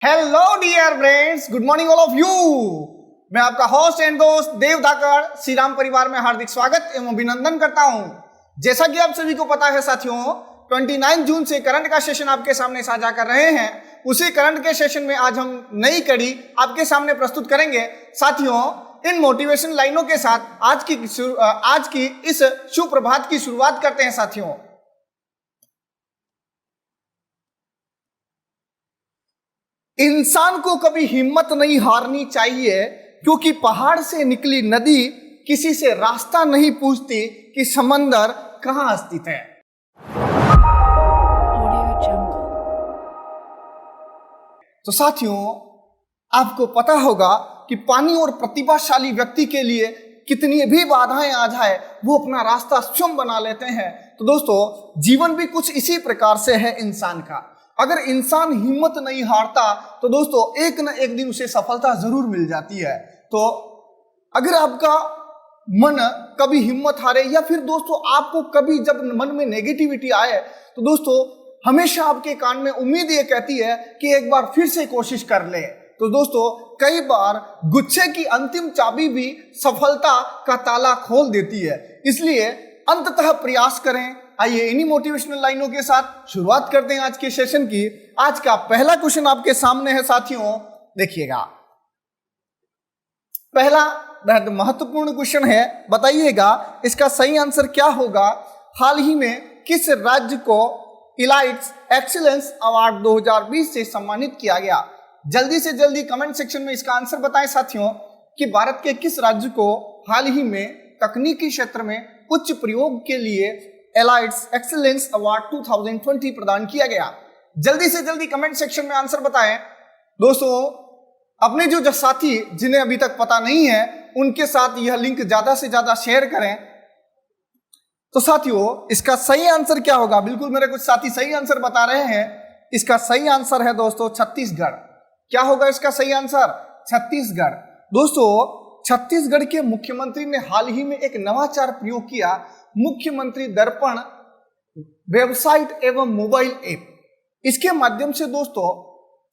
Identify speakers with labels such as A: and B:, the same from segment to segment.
A: Hello dear friends, good morning all of you. मैं आपका host and दोस्त देव धाकड़ श्री राम परिवार में हार्दिक स्वागत एवं अभिनंदन करता हूं। जैसा कि आप सभी को पता है साथियों, 29 जून से करंट का सेशन आपके सामने साझा कर रहे हैं। उसी करंट के सेशन में आज हम नई कड़ी आपके सामने प्रस्तुत करेंगे। साथियों, इन मोटिवेशन लाइनों के साथ आज की इस शुभ प्रभात की शुरुआत करते हैं। साथियों, इंसान को कभी हिम्मत नहीं हारनी चाहिए, क्योंकि पहाड़ से निकली नदी किसी से रास्ता नहीं पूछती कि समंदर कहां स्थित है। तो साथियों, आपको पता होगा कि पानी और प्रतिभाशाली व्यक्ति के लिए कितनी भी बाधाएं आ जाए, वो अपना रास्ता स्वयं बना लेते हैं। तो दोस्तों, जीवन भी कुछ इसी प्रकार से है इंसान का। अगर इंसान हिम्मत नहीं हारता तो दोस्तों एक न एक दिन उसे सफलता जरूर मिल जाती है। तो अगर आपका मन कभी हिम्मत हारे या फिर दोस्तों आपको कभी जब मन में नेगेटिविटी आए, तो दोस्तों हमेशा आपके कान में उम्मीद ये कहती है कि एक बार फिर से कोशिश कर ले। तो दोस्तों, कई बार गुच्छे की अंतिम चाबी भी सफलता का ताला खोल देती है, इसलिए अंततः प्रयास करें। आइए इन्हीं मोटिवेशनल लाइनों के साथ शुरुआत करते हैं आज के सेशन की। आज का पहला क्वेश्चन आपके सामने है साथियों, देखिएगा। पहला बेहद महत्वपूर्ण क्वेश्चन है, बताइएगा इसका सही आंसर क्या होगा। हाल ही में किस राज्य को इलाइट्स एक्सीलेंस अवार्ड 2020 से सम्मानित किया गया? जल्दी से जल्दी कमेंट सेक्शन में इसका आंसर बताएं साथियों कि भारत के किस राज्य को हाल ही में तकनीकी क्षेत्र में उच्च प्रयोग के लिए एलाइट्स एक्सीलेंस अवार्ड 2020 प्रदान किया गया। जल्दी से जल्दी कमेंट सेक्शन में आंसर बताएं। दोस्तों, अपने जो साथी जिन्हें अभी तक पता नहीं है, उनके साथ यह लिंक ज्यादा से ज्यादा शेयर करें। तो साथियों, इसका सही आंसर क्या होगा? बिल्कुल मेरे कुछ साथी सही आंसर बता रहे हैं। इसका सही आंसर है दोस्तों छत्तीसगढ़। क्या होगा इसका सही आंसर? छत्तीसगढ़। दोस्तों, छत्तीसगढ़ के मुख्यमंत्री ने हाल ही में एक नवाचार प्रयोग किया, मुख्यमंत्री दर्पण वेबसाइट एवं मोबाइल ऐप। इसके माध्यम से दोस्तों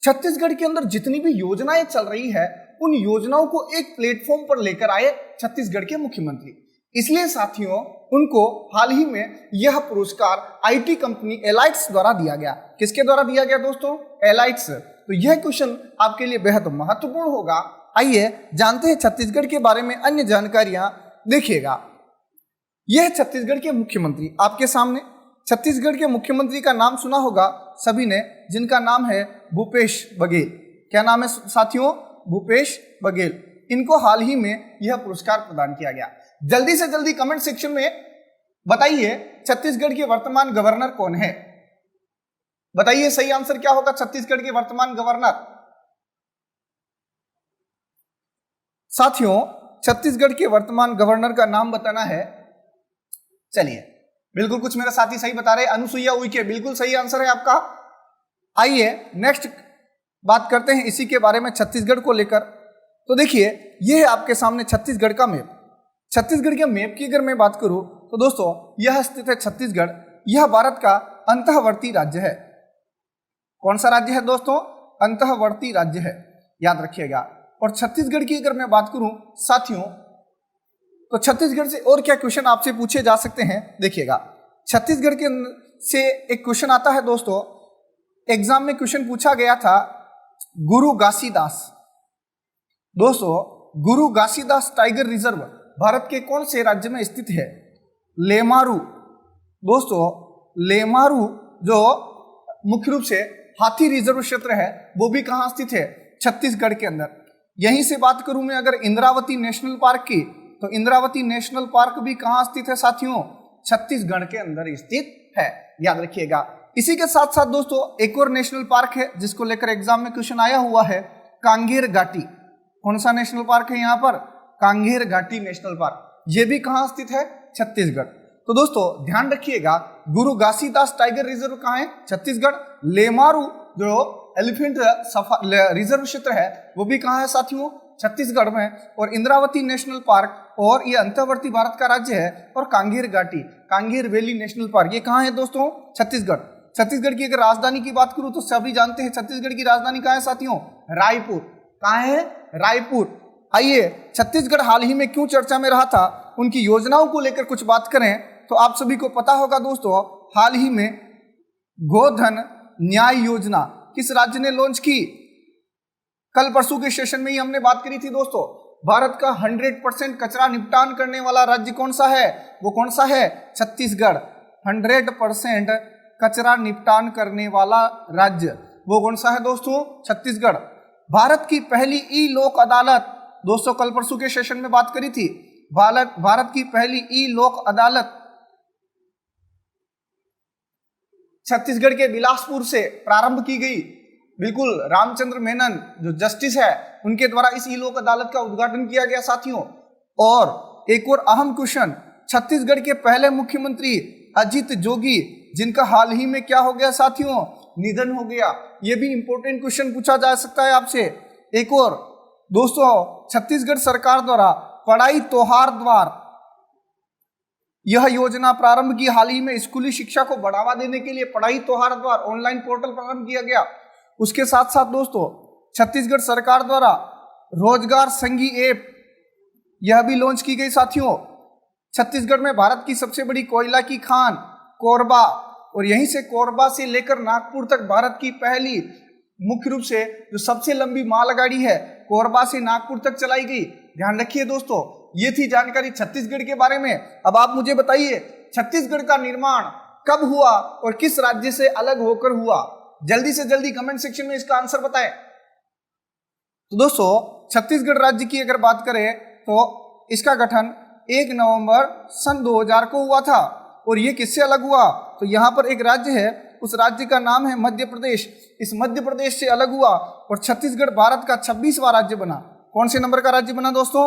A: छत्तीसगढ़ के अंदर जितनी भी योजनाएं चल रही है, उन योजनाओं को एक प्लेटफॉर्म पर लेकर आए छत्तीसगढ़ के मुख्यमंत्री। इसलिए साथियों, उनको हाल ही में यह पुरस्कार आईटी कंपनी एलाइट्स द्वारा दिया गया। किसके द्वारा दिया गया दोस्तों? एलाइट्स। तो यह क्वेश्चन आपके लिए बेहद महत्वपूर्ण होगा। आइए जानते हैं छत्तीसगढ़ के बारे में अन्य जानकारियां। देखिएगा, यह छत्तीसगढ़ के मुख्यमंत्री आपके सामने। छत्तीसगढ़ के मुख्यमंत्री का नाम सुना होगा सभी ने, जिनका नाम है भूपेश बघेल। क्या नाम है साथियों? भूपेश बघेल। इनको हाल ही में यह पुरस्कार प्रदान किया गया। जल्दी से जल्दी कमेंट सेक्शन में बताइए छत्तीसगढ़ के वर्तमान गवर्नर कौन है? बताइए सही आंसर क्या होगा छत्तीसगढ़ के वर्तमान गवर्नर? साथियों, छत्तीसगढ़ के वर्तमान गवर्नर का नाम बताना है। चलिए, बिल्कुल कुछ मेरे साथी सही बता रहे हैं। अनुसुईया उइके, बिल्कुल सही आंसर है आपका। आइए नेक्स्ट बात करते हैं इसी के बारे में, छत्तीसगढ़ को लेकर। तो देखिए, यह है आपके सामने छत्तीसगढ़ का मैप। छत्तीसगढ़ के मैप की अगर मैं बात करूं तो दोस्तों यह स्थित है छत्तीसगढ़। यह भारत का अंतःवर्ती राज्य है। कौन सा राज्य है दोस्तों? अंतःवर्ती राज्य है, याद रखिएगा। और छत्तीसगढ़ की अगर मैं बात करूं साथियों, तो छत्तीसगढ़ से और क्या क्वेश्चन आपसे पूछे जा सकते हैं? देखिएगा, छत्तीसगढ़ के से एक क्वेश्चन आता है दोस्तों, एग्जाम में क्वेश्चन पूछा गया था, गुरु घासीदास। दोस्तों, गुरु घासीदास टाइगर रिजर्व भारत के कौन से राज्य में स्थित है? लेमारू। दोस्तों, लेमारू जो मुख्य रूप से हाथी रिजर्व क्षेत्र है, वो भी कहां स्थित है? छत्तीसगढ़ के अंदर। यहीं से बात करूं मैं अगर इंद्रावती नेशनल पार्क की, तो इंद्रावती नेशनल पार्क भी कहां स्थित है साथियों? छत्तीसगढ़ के अंदर स्थित है, याद रखिएगा। इसी के साथ साथ दोस्तों एक और नेशनल पार्क है जिसको लेकर एग्जाम में क्वेश्चन आया हुआ है, कांगेर घाटी। कौन सा नेशनल पार्क है यहाँ पर? कांगेर घाटी नेशनल पार्क। ये भी कहां स्थित है? छत्तीसगढ़। तो दोस्तों ध्यान रखिएगा, गुरु घासीदास टाइगर रिजर्व कहां है? छत्तीसगढ़। लेमारू जो एलिफेंट रिजर्व क्षेत्र है, वो भी कहां है साथियों? छत्तीसगढ़ में। और इंद्रावती नेशनल पार्क, और ये अंतर्वर्ती भारत का राज्य है। और कांगेर घाटी, कांगेर वैली नेशनल पार्क, ये कहां है दोस्तों? छत्तीसगढ़। छत्तीसगढ़ की अगर राजधानी की बात करूं तो सभी जानते हैं छत्तीसगढ़ की राजधानी कहाँ है साथियों? रायपुर। कहाँ है? रायपुर। आइए छत्तीसगढ़ हाल ही में क्यों चर्चा में रहा था, उनकी योजनाओं को लेकर कुछ बात करें तो आप सभी को पता होगा दोस्तों, हाल ही में गोधन न्याय योजना किस राज्य ने लॉन्च की? कल परसों के सेशन में ही हमने बात करी थी दोस्तों। भारत का 100% कचरा निपटान करने वाला राज्य कौन सा है? वो कौन सा है? छत्तीसगढ़। 100% कचरा निपटान करने वाला राज्य वो कौन सा है दोस्तों? छत्तीसगढ़। भारत की पहली ई लोक अदालत, दोस्तों कल परसों के सेशन में बात करी थी, भारत की पहली ई लोक अदालत छत्तीसगढ़ के बिलासपुर से प्रारंभ की गई। बिल्कुल, रामचंद्र मेनन जो जस्टिस है उनके द्वारा इस ई लोक अदालत का उद्घाटन किया गया साथियों। और एक और अहम क्वेश्चन, छत्तीसगढ़ के पहले मुख्यमंत्री अजित जोगी जिनका हाल ही में क्या हो गया साथियों? निधन हो गया। यह भी इंपॉर्टेंट क्वेश्चन पूछा जा सकता है आपसे। एक और दोस्तों, छत्तीसगढ़ सरकार द्वारा पढ़ाई तोहार द्वार यह योजना प्रारंभ की। हाल ही में स्कूली शिक्षा को बढ़ावा देने के लिए पढ़ाई तोहार द्वार ऑनलाइन पोर्टल प्रारंभ किया गया। उसके साथ साथ दोस्तों छत्तीसगढ़ सरकार द्वारा रोजगार संगी ऐप यह भी लॉन्च की गई साथियों। छत्तीसगढ़ में भारत की सबसे बड़ी कोयला की खान कोरबा, और यहीं से कोरबा से लेकर नागपुर तक भारत की पहली मुख्य रूप से जो सबसे लंबी मालगाड़ी है कोरबा से नागपुर तक चलाई गई। ध्यान रखिए दोस्तों, ये थी जानकारी छत्तीसगढ़ के बारे में। अब आप मुझे बताइए छत्तीसगढ़ का निर्माण कब हुआ और किस राज्य से अलग होकर हुआ? जल्दी से जल्दी कमेंट सेक्शन में इसका आंसर बताएं। तो दोस्तों छत्तीसगढ़ राज्य की अगर बात करें तो इसका गठन 1 नवंबर सन 2000 को हुआ था। और ये किससे अलग हुआ? तो यहाँ पर एक राज्य है, उस राज्य का नाम है मध्य प्रदेश। इस मध्य प्रदेश से अलग हुआ और छत्तीसगढ़ भारत का 26वां राज्य बना। कौन से नंबर का राज्य बना दोस्तों?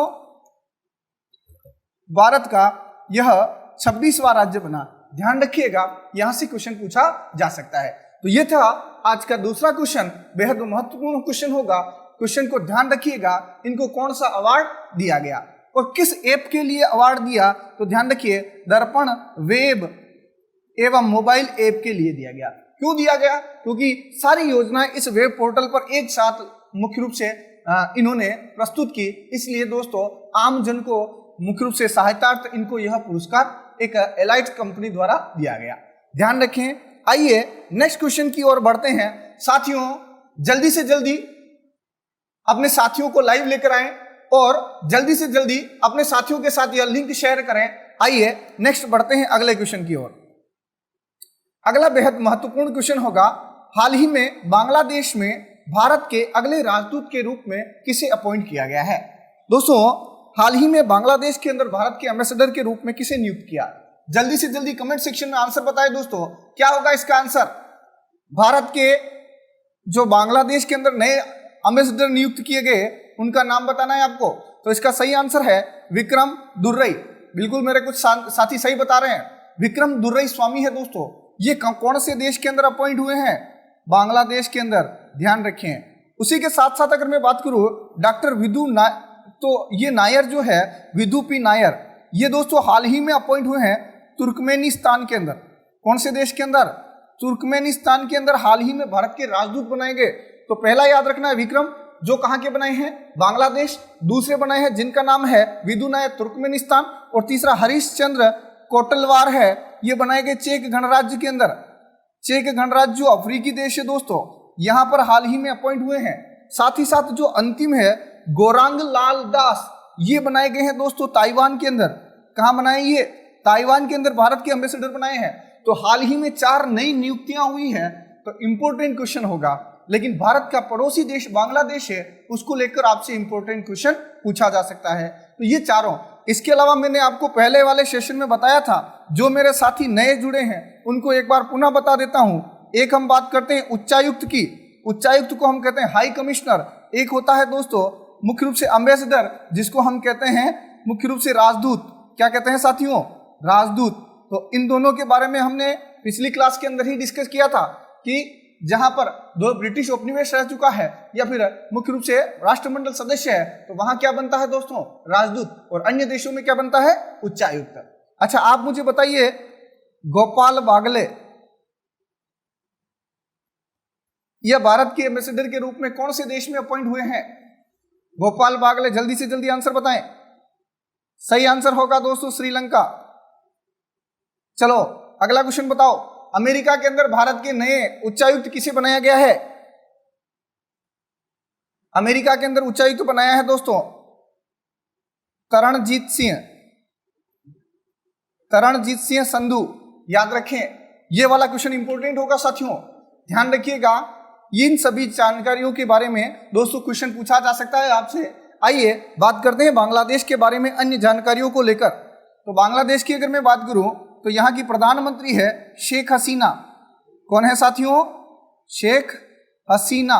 A: भारत का यह 26वां राज्य बना। ध्यान रखिएगा, यहां से क्वेश्चन पूछा जा सकता है। तो यह था आज का दूसरा क्वेश्चन, बेहद महत्वपूर्ण क्वेश्चन होगा। क्वेश्चन को ध्यान रखिएगा, इनको कौन सा अवार्ड दिया गया और किस ऐप के लिए अवार्ड दिया? तो ध्यान रखिए, दर्पण वेब एवं मोबाइल ऐप के लिए दिया गया। क्यों दिया गया? क्योंकि सारी योजनाएं इस वेब पोर्टल पर एक साथ मुख्य रूप से इन्होंने प्रस्तुत की, इसलिए दोस्तों आम जन को मुख्य रूप से सहायतार्थ इनको यह पुरस्कार एक एलाइट कंपनी द्वारा दिया गया। ध्यान रखें। आइए नेक्स्ट क्वेश्चन की ओर बढ़ते हैं साथियों। जल्दी से जल्दी अपने साथियों को लाइव लेकर आएं और जल्दी से जल्दी अपने साथियों के साथ यह लिंक शेयर करें। आइए नेक्स्ट बढ़ते हैं अगले क्वेश्चन की ओर। अगला बेहद महत्वपूर्ण क्वेश्चन होगा, हाल ही में बांग्लादेश में भारत के अगले राजदूत के रूप में किसे अपॉइंट किया गया है? दोस्तों हाल ही में बांग्लादेश के अंदर भारत के एम्बेसडर के रूप में किसे नियुक्त किया? जल्दी से जल्दी कमेंट सेक्शन में आंसर बताएं दोस्तों, क्या होगा इसका आंसर? भारत के जो बांग्लादेश के अंदर नए एम्बेसडर नियुक्त किए गए उनका नाम बताना है आपको। तो इसका सही आंसर है विक्रम दुर्रई। बिल्कुल मेरे कुछ साथी सही बता रहे हैं, विक्रम दुर्रई स्वामी है दोस्तों। ये कौन से देश के अंदर अपॉइंट हुए हैं? बांग्लादेश के अंदर। ध्यान रखें। उसी के साथ साथ अगर मैं बात करूं डॉक्टर विदु तो ये नायर जो है विदु पी नायर, ये दोस्तों हाल ही में अपॉइंट हुए हैं तुर्कमेनिस्तान के अंदर। कौन से देश के अंदर? तुर्कमेनिस्तान के अंदर हाल ही में भारत के राजदूत बनाए गए। तो पहला याद रखना है विक्रम, जो कहां के बनाए हैं? बांग्लादेश। दूसरे बनाए हैं जिनका नाम है विदु नायर तुर्कमेनिस्तान, और तीसरा हरीश चंद्र कोटलवार है, ये बनाए गए चेक गणराज्य के अंदर। चेक गणराज्य जो अफ्रीकी देश है दोस्तों, यहां पर हाल ही में अपॉइंट हुए हैं। साथ ही साथ जो अंतिम है गोरांग लाल दास, ये बनाए गए हैं दोस्तों ताइवान के अंदर। कहां बनाए? ये ताइवान के अंदर भारत के एम्बेसडर बनाए हैं। तो हाल ही में 4 नई नियुक्तियां हुई हैं। तो इंपॉर्टेंट क्वेश्चन होगा, लेकिन भारत का पड़ोसी देश बांग्लादेश है, उसको लेकर आपसे इंपॉर्टेंट क्वेश्चन पूछा जा सकता है। तो ये चारों, इसके अलावा मैंने आपको पहले वाले सेशन में बताया था, जो मेरे साथी नए जुड़े हैं उनको एक बार पुनः बता देता हूं। एक हम बात करते हैं उच्चायुक्त की, उच्चायुक्त को हम कहते हैं हाई कमिश्नर। एक होता है दोस्तों मुख्य रूप से अम्बेसडर, जिसको हम कहते हैं मुख्य रूप से राजदूत। क्या कहते हैं साथियों? राजदूत। तो इन दोनों के बारे में हमने पिछली क्लास के अंदर ही डिस्कस किया था कि जहां पर 2 ब्रिटिश उपनिवेश रह चुका है या फिर मुख्य रूप से राष्ट्रमंडल सदस्य है, तो वहां क्या बनता है दोस्तों? राजदूत। और अन्य देशों में क्या बनता है? उच्चायुक्त। अच्छा आप मुझे बताइए, गोपाल बागले यह भारत के एम्बेसडर के रूप में कौन से देश में अपॉइंट हुए हैं? गोपाल बागले, जल्दी से जल्दी आंसर बताएं। सही आंसर होगा दोस्तों श्रीलंका। चलो अगला क्वेश्चन बताओ, अमेरिका के अंदर भारत के नए उच्चायुक्त किसे बनाया गया है? अमेरिका के अंदर उच्चायुक्त बनाया है दोस्तों तरणजीत सिंह संधू। याद रखें, यह वाला क्वेश्चन इंपॉर्टेंट होगा साथियों, ध्यान रखिएगा। इन सभी जानकारियों के बारे में दोस्तों क्वेश्चन पूछा जा सकता है आपसे। आइए बात करते हैं बांग्लादेश के बारे में अन्य जानकारियों को लेकर। तो बांग्लादेश की अगर मैं बात करूं तो यहाँ की प्रधानमंत्री है शेख हसीना। कौन है साथियों? शेख हसीना।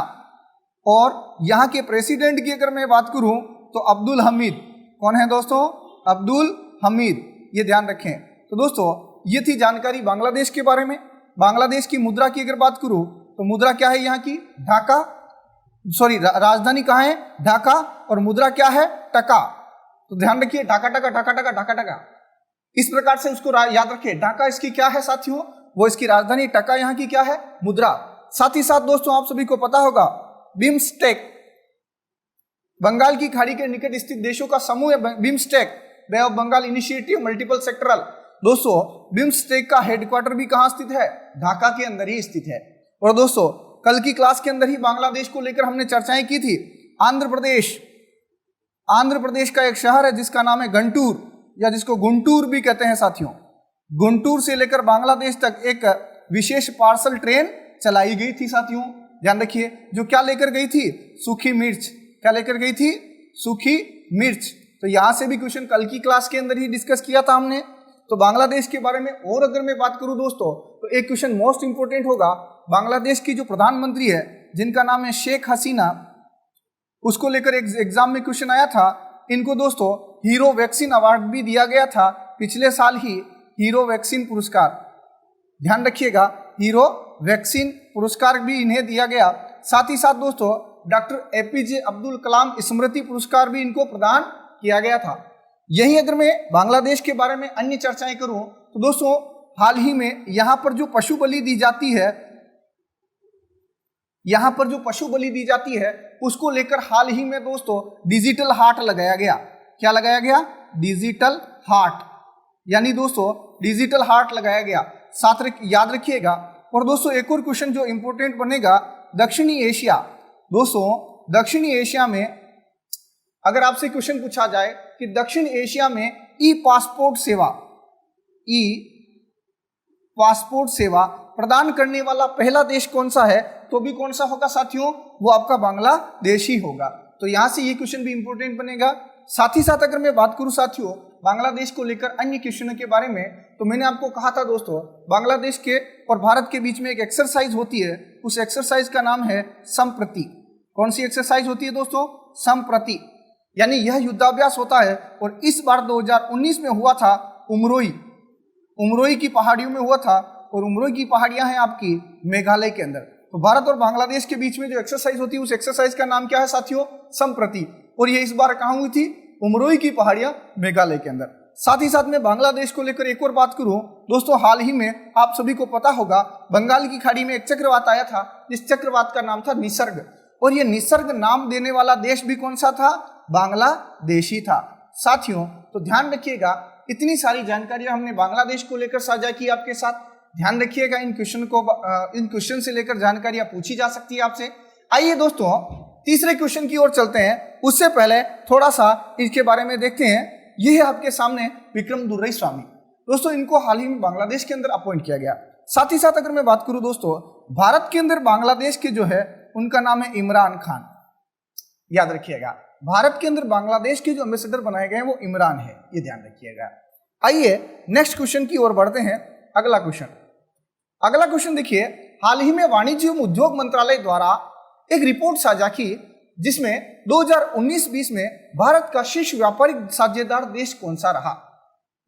A: और यहाँ के प्रेसिडेंट की अगर मैं बात करूं तो अब्दुल हमीद। कौन है दोस्तों? अब्दुल हमीद, ये ध्यान रखें। तो दोस्तों ये थी जानकारी बांग्लादेश के बारे में। बांग्लादेश की मुद्रा की अगर बात करूं तो मुद्रा क्या है यहाँ की? ढाका। राजधानी कहाँ है? ढाका। और मुद्रा क्या है? टका। तो ध्यान रखिए, ढाका टका ढाका टका ढाका टका, इस प्रकार से उसको याद रखिए। ढाका इसकी क्या है साथियों? वो इसकी राजधानी, टका यहाँ की क्या है? मुद्रा। साथ ही साथ दोस्तों आप सभी को पता होगा बिम्स्टेक, बंगाल की खाड़ी के निकट स्थित देशों का समूह है BIMSTEC, bay of Bengal initiative multiple sectoral. दोस्तों बिम्स्टेक का हेडक्वार्टर भी कहां स्थित है? ढाका के अंदर ही स्थित है। और दोस्तों कल की क्लास के अंदर ही बांग्लादेश को लेकर हमने चर्चाएं की थी। आंध्र प्रदेश का एक शहर है जिसका नाम है गंटूर, या जिसको गुंटूर भी कहते हैं साथियों। गुंटूर से लेकर बांग्लादेश तक एक विशेष पार्सल ट्रेन चलाई गई थी साथियों। ध्यान रखिए, जो क्या लेकर गई थी? सूखी मिर्च। क्या लेकर गई थी? सूखी मिर्च। तो यहां से भी क्वेश्चन कल की क्लास के अंदर ही डिस्कस किया था हमने। तो बांग्लादेश के बारे में और अगर मैं बात करूं दोस्तों तो एक क्वेश्चन मोस्ट इंपोर्टेंट होगा। बांग्लादेश की जो प्रधानमंत्री है जिनका नाम है शेख हसीना, उसको लेकर एग्जाम में क्वेश्चन आया था। इनको दोस्तों हीरो वैक्सीन अवार्ड भी दिया गया था पिछले साल ही, हीरो वैक्सीन पुरस्कार। ध्यान रखिएगा, हीरो वैक्सीन पुरस्कार भी इन्हें दिया गया। साथ ही साथ दोस्तों डॉक्टर एपीजे अब्दुल कलाम स्मृति पुरस्कार भी इनको प्रदान किया गया था। यही अगर मैं बांग्लादेश के बारे में अन्य चर्चाएं करूं तो दोस्तों हाल ही में यहाँ पर जो पशु बलि दी जाती है, उसको लेकर हाल ही में दोस्तों डिजिटल हार्ट लगाया गया। क्या लगाया गया? डिजिटल हार्ट, यानी दोस्तों डिजिटल हार्ट लगाया गया। साथ याद रखिएगा। और दोस्तों एक और क्वेश्चन जो इंपॉर्टेंट बनेगा, दक्षिणी एशिया। दोस्तों दक्षिणी एशिया में अगर आपसे क्वेश्चन पूछा जाए कि दक्षिण एशिया में ई पासपोर्ट सेवा प्रदान करने वाला पहला देश कौन सा है, तो भी कौन सा होगा साथियों? वो आपका बांग्लादेश ही होगा। तो यहां से ये क्वेश्चन भी इंपॉर्टेंट बनेगा। साथ ही साथ अगर मैं बात करूं साथियों बांग्लादेश को लेकर अन्य क्वेश्चनों के बारे में, तो मैंने आपको कहा था दोस्तों बांग्लादेश के और भारत के बीच में एक एक्सरसाइज होती है। उस एक्सरसाइज का नाम है संप्रति। कौन सी एक्सरसाइज होती है दोस्तों? संप्रति, यानी यह युद्धाभ्यास होता है। और इस बार 2019 में हुआ था उमरोई की पहाड़ियों में हुआ था। और उमरोई की पहाड़ियां हैं आपकी मेघालय के अंदर। तो भारत और बांग्लादेश के बीच में जो एक्सरसाइज होती है उस एक्सरसाइज का नाम क्या है साथियों? संप्रति। और ये इस बार कहाँ हुई थी? उमरोई की पहाड़ियां मेघालय के अंदर। साथ ही साथ में बांग्लादेश को लेकर एक और बात करूं दोस्तों, हाल ही में आप सभी को पता होगा बंगाल की खाड़ी में एक चक्रवात आया था। इस चक्रवात का नाम था निसर्ग। और ये निसर्ग नाम देने वाला देश भी कौन सा था? बांग्लादेश ही था साथियों। तो ध्यान रखिएगा, इतनी सारी जानकारियां हमने बांग्लादेश को लेकर साझा की आपके साथ। ध्यान रखिएगा, इन क्वेश्चन से लेकर जानकारियां पूछी जा सकती है आपसे। आइए दोस्तों तीसरे क्वेश्चन की ओर चलते हैं। उससे पहले थोड़ा सा इसके बारे में देखते हैं। ये है आपके सामने विक्रम दुर्रई स्वामी। दोस्तों इनको हाल ही में बांग्लादेश के अंदर अपॉइंट किया गया। साथ ही साथ अगर मैं बात करूं दोस्तों भारत के अंदर बांग्लादेश के जो है उनका नाम है इमरान खान। याद रखिएगा, भारत के अंदर बांग्लादेश के जो एम्बेसडर बनाए गए हैं वो इमरान है, ये ध्यान रखिएगा। आइए नेक्स्ट क्वेश्चन की ओर बढ़ते हैं। अगला क्वेश्चन देखिए, हाल ही में वाणिज्य एवं उद्योग मंत्रालय द्वारा एक रिपोर्ट साझा की जिसमें 2019-20 में भारत का शीर्ष व्यापारिक साझेदार देश कौन सा रहा।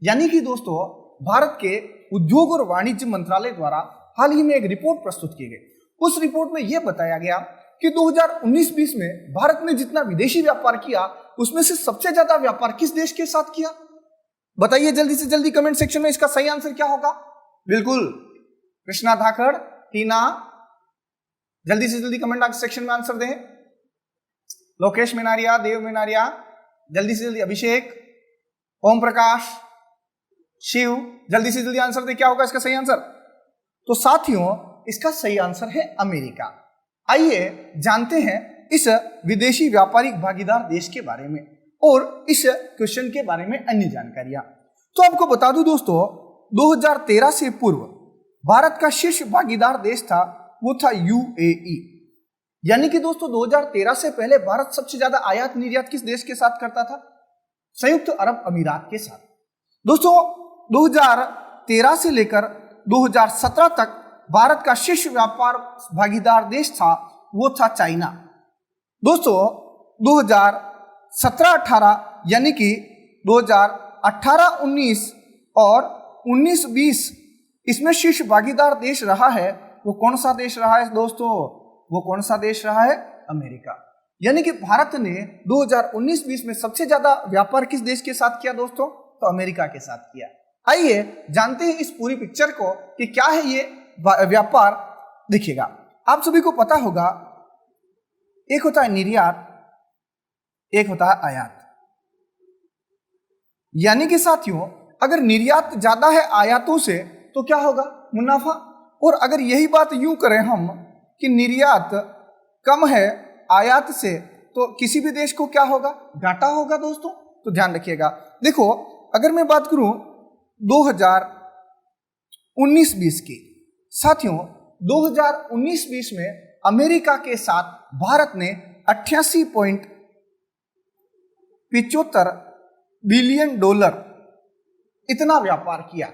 A: यानी कि दोस्तों भारत के उद्योग और वाणिज्य मंत्रालय द्वारा हाल ही में एक रिपोर्ट प्रस्तुत की गई। उस रिपोर्ट में यह बताया गया कि 2019-20 में भारत ने जितना विदेशी व्यापार किया उसमें से सबसे ज्यादा व्यापार किस देश के साथ किया? बताइए जल्दी से जल्दी कमेंट सेक्शन में, इसका सही आंसर क्या होगा? बिल्कुल कृष्णा धाकड़, टीना जल्दी से जल्दी कमेंट सेक्शन में आंसर दें। लोकेश मेनारिया, देव मेनारिया, जल्दी से जल्दी। अभिषेक, ओम प्रकाश, शिव, जल्दी से जल्दी आंसर दें। क्या होगा इसका सही आंसर? तो साथियों इसका सही आंसर है अमेरिका। आइए जानते हैं इस विदेशी व्यापारिक भागीदार देश के बारे में और इस क्वेश्चन के बारे में अन्य जानकारियां। तो आपको बता दूं दोस्तों, 2013 से पूर्व भारत का शीर्ष भागीदार देश था, वो था यूएई। यानी कि दोस्तों 2013 से पहले भारत सबसे ज्यादा आयात निर्यात किस देश के साथ करता था? संयुक्त अरब अमीरात के साथ। दोस्तों 2013 से लेकर 2017 तक भारत का शीर्ष व्यापार भागीदार देश था, वो था चाइना। दोस्तों 2017-18 यानी कि 2018-19 और 19-20 इसमें शीर्ष भागीदार देश रहा है, वो कौन सा देश रहा है दोस्तों? वो कौन सा देश रहा है? अमेरिका। यानी कि भारत ने 2019-20 में सबसे ज्यादा व्यापार किस देश के साथ किया दोस्तों? तो अमेरिका के साथ किया। आइए जानते हैं इस पूरी पिक्चर को कि क्या है ये व्यापार। देखिएगा, आप सभी को पता होगा, एक होता है निर्यात, एक होता है आयात। यानी कि साथियों अगर निर्यात ज्यादा है आयातों से तो क्या होगा? मुनाफा। और अगर यही बात यूं करें हम कि निर्यात कम है आयात से, तो किसी भी देश को क्या होगा? घाटा होगा दोस्तों। तो ध्यान रखिएगा। देखो अगर मैं बात करूं 2019-20 की, साथियों 2019-20 में अमेरिका के साथ भारत ने 88.75 बिलियन डॉलर इतना व्यापार किया।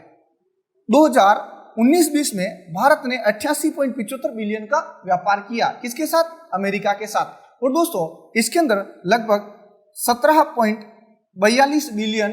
A: 2019-20 में भारत ने 88.75 बिलियन का व्यापार किया। किसके साथ? अमेरिका के साथ। और दोस्तों इसके अंदर लगभग 17.42 बिलियन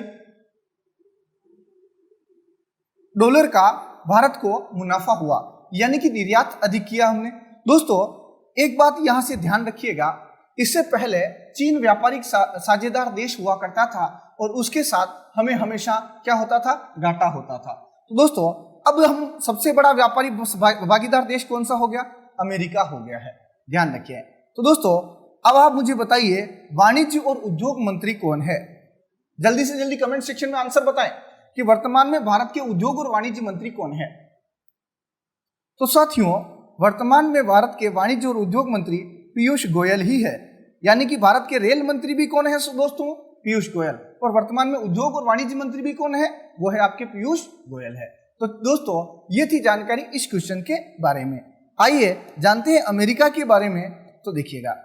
A: डॉलर का भारत को मुनाफा हुआ। यानी कि निर्यात अधिक किया हमने। दोस्तों एक बात यहां से ध्यान रखिएगा, इससे पहले चीन व्यापारिक साझेदार देश हुआ करता था और उसके साथ हमें हमेशा क्या होता था? घाटा होता था। तो दोस्तों अब हम सबसे बड़ा व्यापारी भागीदार देश कौन सा हो गया? अमेरिका हो गया है। ध्यान रखिए। तो दोस्तों अब आप मुझे बताइए वाणिज्य और उद्योग मंत्री कौन है? जल्दी से जल्दी कमेंट सेक्शन में आंसर बताएं कि वर्तमान में भारत के उद्योग और वाणिज्य मंत्री कौन है। तो साथियों वर्तमान में भारत के वाणिज्य और उद्योग मंत्री पीयूष गोयल ही है। यानी कि भारत के रेल मंत्री भी कौन है दोस्तों? पीयूष गोयल। और वर्तमान में उद्योग और वाणिज्य मंत्री भी कौन है? वो है आपके पीयूष गोयल है। तो दोस्तों ये थी जानकारी इस क्वेश्चन के बारे में। आइए जानते हैं अमेरिका के बारे में। तो देखिएगा,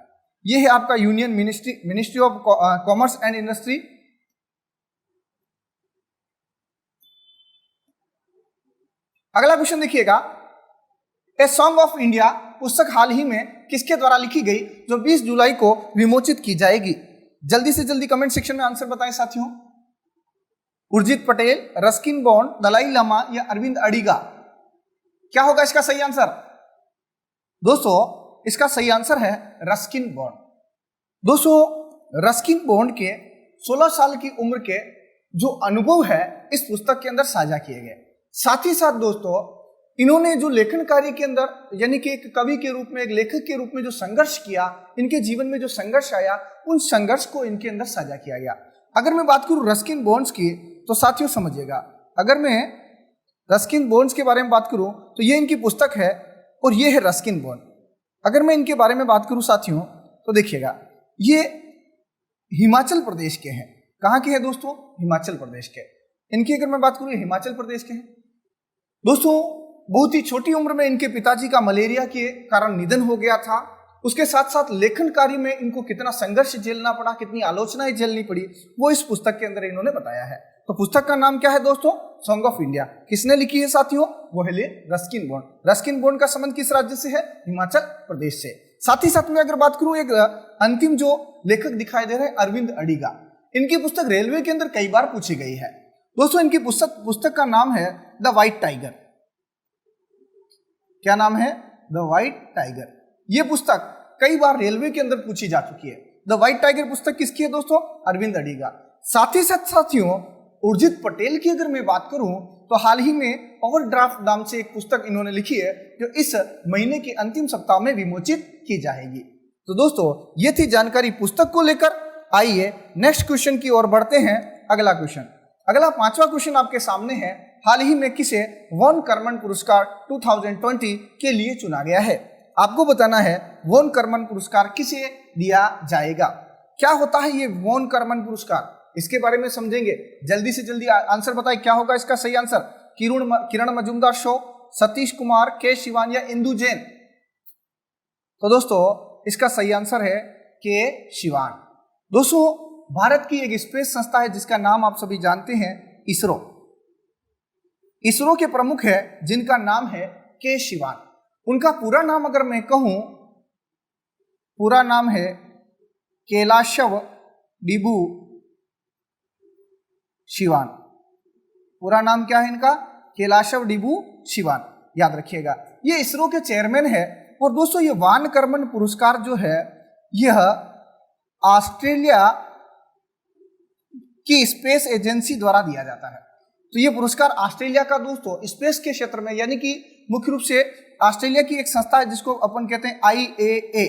A: ये है आपका union ministry of commerce and industry. अगला क्वेश्चन देखिएगा, ए सॉन्ग ऑफ इंडिया पुस्तक हाल ही में किसके द्वारा लिखी गई जो 20 जुलाई को विमोचित की जाएगी? जल्दी से जल्दी कमेंट सेक्शन में आंसर बताएं साथियों। उर्जित पटेल, रस्किन बॉन्ड, दलाई लामा या अरविंद अडिगा? क्या होगा इसका सही आंसर? दोस्तों इसका सही आंसर है रस्किन बॉन्ड। दोस्तों रस्किन बॉन्ड के 16 साल की उम्र के जो अनुभव है इस पुस्तक के अंदर साझा किए गए। साथ ही साथ दोस्तों इन्होंने जो लेखन कार्य के अंदर यानी कि एक कवि के रूप में, एक लेखक के रूप में जो संघर्ष किया, इनके जीवन में जो संघर्ष आया, उन संघर्ष को इनके अंदर साझा किया गया। अगर मैं बात करूं रस्किन बॉन्ड्स की तो साथियों समझिएगा, अगर मैं रस्किन बॉन्ड्स के बारे में बात करूं तो ये इनकी पुस्तक है और ये है रस्किन बॉन्ड। अगर मैं इनके बारे में बात करूं साथियों तो देखिएगा, ये हिमाचल प्रदेश के हैं। कहाँ के हैं दोस्तों? हिमाचल प्रदेश के। इनकी अगर मैं बात करूं हिमाचल प्रदेश के हैं। दोस्तों बहुत ही छोटी उम्र में इनके पिताजी का मलेरिया के कारण निधन हो गया था। उसके साथ साथ लेखन कार्य में इनको कितना संघर्ष झेलना पड़ा, कितनी आलोचनाएं झेलनी पड़ी, वो इस पुस्तक के अंदर इन्होंने बताया है। तो पुस्तक का नाम क्या है दोस्तों? Song of India. किसने लिखी है साथियों? वो है रस्किन बॉन्ड। रस्किन बॉन्ड का संबंध किस राज्य से है? हिमाचल प्रदेश से। साथ ही साथ में अगर बात करूं एक अंतिम जो लेखक दिखाई दे रहे हैं अरविंद अडिगा, इनकी पुस्तक रेलवे के अंदर कई बार पूछी गई है। दोस्तों इनकी पुस्तक का नाम है द व्हाइट टाइगर। क्या नाम है? The white tiger. ये पुस्तक कई बार रेलवे के अंदर पूछी जा चुकी है। द व्हाइट टाइगर पुस्तक किसकी है दोस्तों? अरविंद अडिगा। साथ ही साथ साथियों उर्जित पटेल की अगर मैं बात करूं तो हाल ही में ओवरड्राफ्ट नाम से एक पुस्तक इन्होंने लिखी है जो इस महीने के अंतिम सप्ताह में विमोचित की जाएगी। तो दोस्तों ये थी जानकारी पुस्तक को लेकर। आइए नेक्स्ट क्वेश्चन की ओर बढ़ते हैं। अगला क्वेश्चन, अगला 5वां क्वेश्चन आपके सामने है। हाल ही में किसे वॉन कर्मन पुरस्कार 2020 के लिए चुना गया है? आपको बताना है वॉन कर्मन पुरस्कार किसे दिया जाएगा। क्या होता है ये वॉन कर्मन पुरस्कार, इसके बारे में समझेंगे। जल्दी से जल्दी आंसर बताइए, क्या होगा इसका सही आंसर? किरण मजूमदार शो, सतीश कुमार, के शिवान या इंदु जैन? तो दोस्तों इसका सही आंसर है के शिवान। दोस्तों भारत की एक स्पेस संस्था है जिसका नाम आप सभी जानते हैं, इसरो। इसरो के प्रमुख है जिनका नाम है के शिवान। उनका पूरा नाम अगर मैं कहूं, पूरा नाम है कैलाशव डिबू शिवान। पूरा नाम क्या है इनका? कैलाशव डिबू शिवान, याद रखिएगा। ये इसरो के चेयरमैन है। और दोस्तों ये वॉन कर्मन पुरस्कार जो है यह ऑस्ट्रेलिया की स्पेस एजेंसी द्वारा दिया जाता है। तो ये पुरस्कार ऑस्ट्रेलिया का दोस्तों स्पेस के क्षेत्र में, यानी कि मुख्य रूप से ऑस्ट्रेलिया की एक संस्था है जिसको अपन कहते हैं IAA,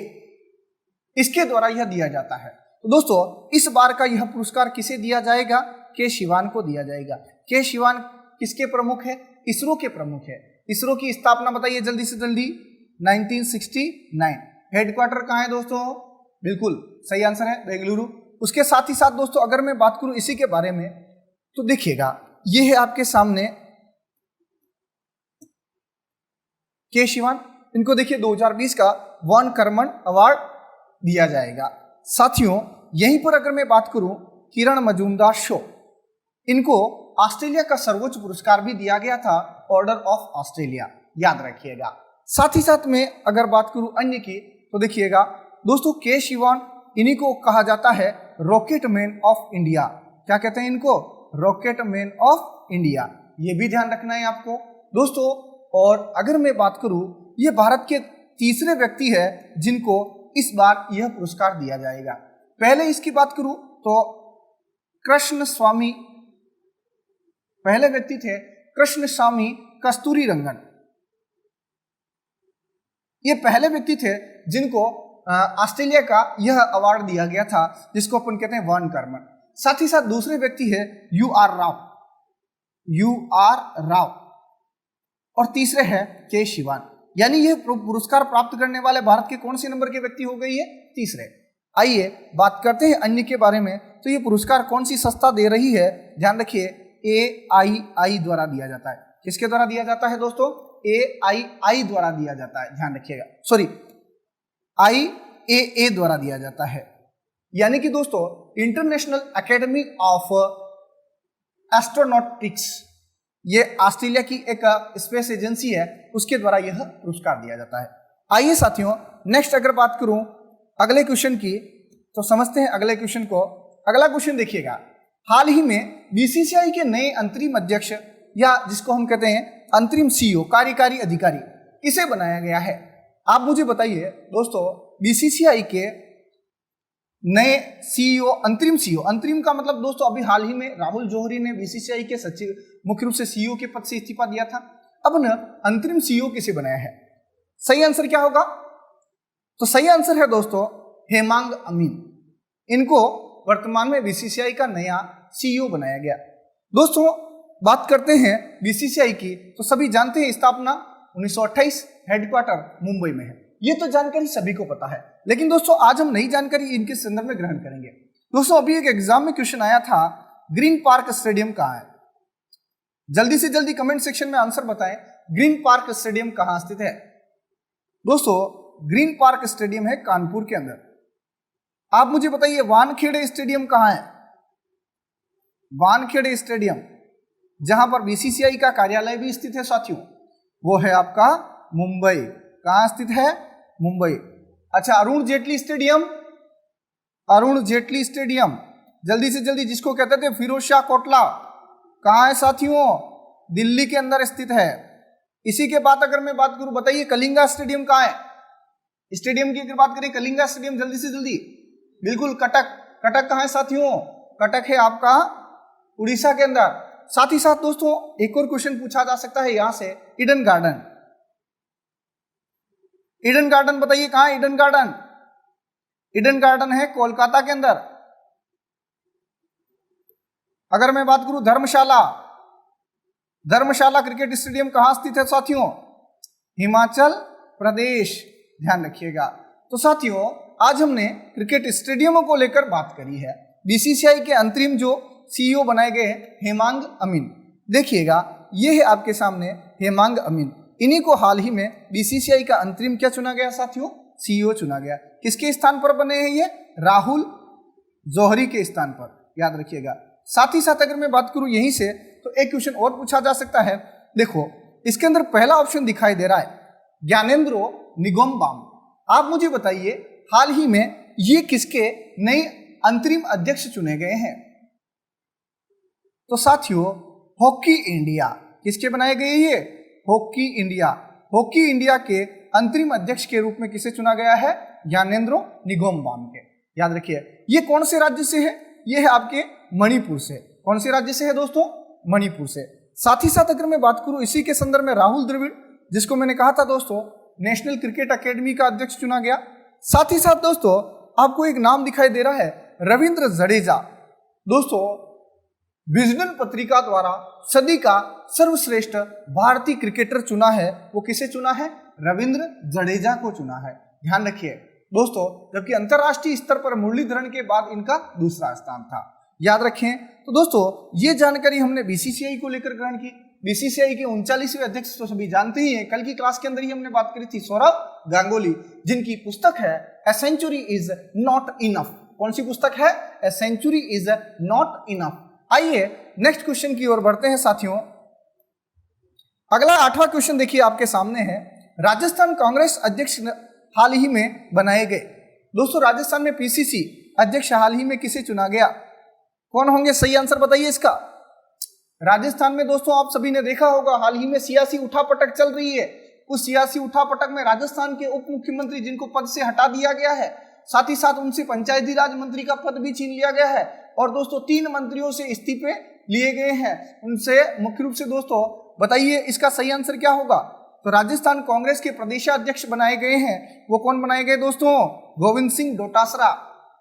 A: इसके द्वारा यह दिया जाता है। तो दोस्तों इस बार का यह पुरस्कार किसे दिया जाएगा? के शिवान को दिया जाएगा। के शिवान किसके प्रमुख है? इसरो के प्रमुख है। इसरो की स्थापना बताइए जल्दी से जल्दी। 1969। हेडक्वार्टर कहाँ है दोस्तों? बिल्कुल सही आंसर है बेंगलुरु। उसके साथ ही साथ दोस्तों अगर मैं बात करूं इसी के बारे में तो देखिएगा ये है आपके सामने के शिवान। इनको देखिए 2020 का वॉन कर्मन अवार्ड दिया जाएगा। साथियों यहीं पर अगर मैं बात करूं किरण मजूमदार शो, इनको ऑस्ट्रेलिया का सर्वोच्च पुरस्कार भी दिया गया था, ऑर्डर ऑफ ऑस्ट्रेलिया, याद रखिएगा। साथ ही साथ में अगर बात करूं अन्य की तो देखिएगा दोस्तों के शिवान, इन्हीं को कहा जाता है रॉकेट मैन ऑफ इंडिया। क्या कहते हैं इनको? Rocket man of India. ये भी ध्यान रखना है आपको दोस्तों। और अगर मैं बात करूं ये भारत के तीसरे व्यक्ति है जिनको इस बार यह पुरस्कार दिया जाएगा। पहले इसकी बात करूं तो कृष्ण स्वामी पहले व्यक्ति थे, कृष्ण स्वामी कस्तूरी रंगन। ये पहले व्यक्ति थे जिनको ऑस्ट्रेलिया का यह अवार्ड दिया गया था जिसको अपन कहते हैं वॉन कर्मन। साथ ही साथ दूसरे व्यक्ति है UR राव और तीसरे है के शिवान। यानी ये पुरस्कार प्राप्त करने वाले भारत के कौन से नंबर के व्यक्ति हो गई है? तीसरे। आइए बात करते हैं अन्य के बारे में। तो ये पुरस्कार कौन सी संस्था दे रही है? ध्यान रखिए AII द्वारा दिया जाता है। किसके द्वारा दिया जाता है दोस्तों? AII द्वारा दिया जाता है, ध्यान रखिएगा। सॉरी, IAA द्वारा दिया जाता है। यानी कि दोस्तों इंटरनेशनल एकेडमी ऑफ एस्ट्रोनॉटिक्स, ये ऑस्ट्रेलिया की एक स्पेस एजेंसी है, उसके द्वारा यह पुरस्कार दिया जाता है। आइए साथियों नेक्स्ट अगर बात करूं अगले क्वेश्चन की तो समझते हैं अगले क्वेश्चन को। अगला क्वेश्चन देखिएगा, हाल ही में BCCI के नए अंतरिम अध्यक्ष या जिसको हम कहते हैं अंतरिम CEO, कार्यकारी अधिकारी, इसे बनाया गया है। आप मुझे बताइए दोस्तों BCCI के नए CEO, अंतरिम CEO, अंतरिम का मतलब दोस्तों अभी हाल ही में राहुल जौहरी ने BCCI के सचिव मुख्य रूप से CEO के पद से इस्तीफा दिया था। अब न अंतरिम CEO किसे बनाया है? सही आंसर क्या होगा? तो सही आंसर है दोस्तों हेमांग अमीन। इनको वर्तमान में BCCI का नया CEO बनाया गया। दोस्तों बात करते हैं BCCI की तो सभी जानते हैं स्थापना 1928, हेडक्वार्टर मुंबई में है। ये तो जानकारी सभी को पता है, लेकिन दोस्तों आज हम नई जानकारी इनके संदर्भ में ग्रहण करेंगे। दोस्तों अभी एक एग्जाम में क्वेश्चन आया था, ग्रीन पार्क स्टेडियम कहाँ है? जल्दी से जल्दी कमेंट सेक्शन में आंसर बताएं, ग्रीन पार्क स्टेडियम कहाँ स्थित है? दोस्तों ग्रीन पार्क स्टेडियम है कानपुर के अंदर। आप मुझे बताइए वानखेड़े स्टेडियम कहाँ है? वानखेड़े स्टेडियम जहां पर BCCI का कार्यालय भी स्थित है साथियों, वो है आपका मुंबई। कहां स्थित है? मुंबई। अच्छा, अरुण जेटली स्टेडियम, अरुण जेटली स्टेडियम जल्दी से जल्दी जिसको कहते थे फिरोज शाह कोटला, कहां है साथियों? दिल्ली के अंदर स्थित है। इसी के बाद अगर मैं बात करूं, बताइए कलिंगा स्टेडियम कहां है? स्टेडियम की अगर बात करें कलिंगा स्टेडियम, जल्दी से जल्दी, बिल्कुल कटक। कटक कहां है साथियों? कटक है आपका उड़ीसा के अंदर। साथ ही साथ दोस्तों एक और क्वेश्चन पूछा जा सकता है यहां से, ईडन गार्डन। ईडन गार्डन बताइए कहां है ईडन गार्डन? ईडन गार्डन है कोलकाता के अंदर। अगर मैं बात करूं धर्मशाला, धर्मशाला क्रिकेट स्टेडियम कहां स्थित है साथियों? हिमाचल प्रदेश, ध्यान रखिएगा। तो साथियों आज हमने क्रिकेट स्टेडियमों को लेकर बात करी है। बीसीसीआई के अंतरिम जो सीईओ बनाए गए हेमांग अमीन, देखिएगा ये है आपके सामने हेमांग अमीन। इन्हीं को हाल ही में बीसीसीआई का अंतरिम क्या चुना गया साथियों? सीईओ चुना गया। किसके स्थान पर बने हैं ये? राहुल जौहरी के स्थान पर, याद रखिएगा। साथ ही साथ अगर मैं बात करूं यहीं से तो एक क्वेश्चन और पूछा जा सकता है। देखो इसके अंदर पहला ऑप्शन दिखाई दे रहा है ज्ञानेंद्रो निगोम्बाम। आप मुझे बताइए हाल ही में ये किसके नए अंतरिम अध्यक्ष चुने गए हैं? तो साथियों हॉकी इंडिया, किसके बनाए गए ये? Hockey India. हॉकी इंडिया के अंतरिम अध्यक्ष के रूप में किसे चुना गया है? ज्ञानेंद्रो निगोम्बाम के, याद रखिए। ये कौन से राज्य से है? ये है आपके मणिपुर से। कौन से राज्य से है दोस्तों? मणिपुर से। साथ ही साथ अगर मैं बात करूं इसी के संदर्भ में राहुल द्रविड़, जिसको मैंने कहा था दोस्तों नेशनल क्रिकेट एकेडमी का अध्यक्ष चुना गया। साथ ही साथ दोस्तों आपको एक नाम दिखाई दे रहा है रविंद्र जडेजा। दोस्तों विजडन पत्रिका द्वारा सदी का सर्वश्रेष्ठ भारतीय क्रिकेटर चुना है। वो किसे चुना है? रविंद्र जडेजा को चुना है, ध्यान रखिए दोस्तों। जबकि अंतरराष्ट्रीय स्तर पर मुरलीधरन के बाद इनका दूसरा स्थान था, याद रखें। तो दोस्तों ये जानकारी हमने बीसीसीआई को लेकर ग्रहण की। बीसीसीआई के 39वें अध्यक्ष तो सभी जानते ही हैं, कल की क्लास के अंदर ही हमने बात करी थी, सौरव गांगुली, जिनकी पुस्तक है a century is not enough. कौन सी पुस्तक है? A century is not enough. आइए नेक्स्ट क्वेश्चन की ओर बढ़ते हैं साथियों। अगला 8वां क्वेश्चन देखिए आपके सामने है, राजस्थान कांग्रेस अध्यक्ष हाल ही में बनाए गए। दोस्तों राजस्थान में पीसीसी अध्यक्ष हाल ही में किसे चुना गया? कौन होंगे? सही आंसर बताइए इसका। राजस्थान में दोस्तों आप सभी ने देखा होगा हाल ही में सियासी उठापटक चल रही है। उस सियासी उठापटक में राजस्थान के उप मुख्यमंत्री जिनको पद से हटा दिया गया है, साथ ही साथ उनसे पंचायती राज मंत्री का पद भी छीन लिया गया है। और दोस्तों 3 मंत्रियों से इस्तीफे लिए गए हैं उनसे। मुख्य रूप से दोस्तों बताइए इसका सही आंसर क्या होगा? तो राजस्थान कांग्रेस के प्रदेशाध्यक्ष बनाए गए हैं, वो कौन बनाए गए दोस्तों? गोविंद सिंह डोटासरा।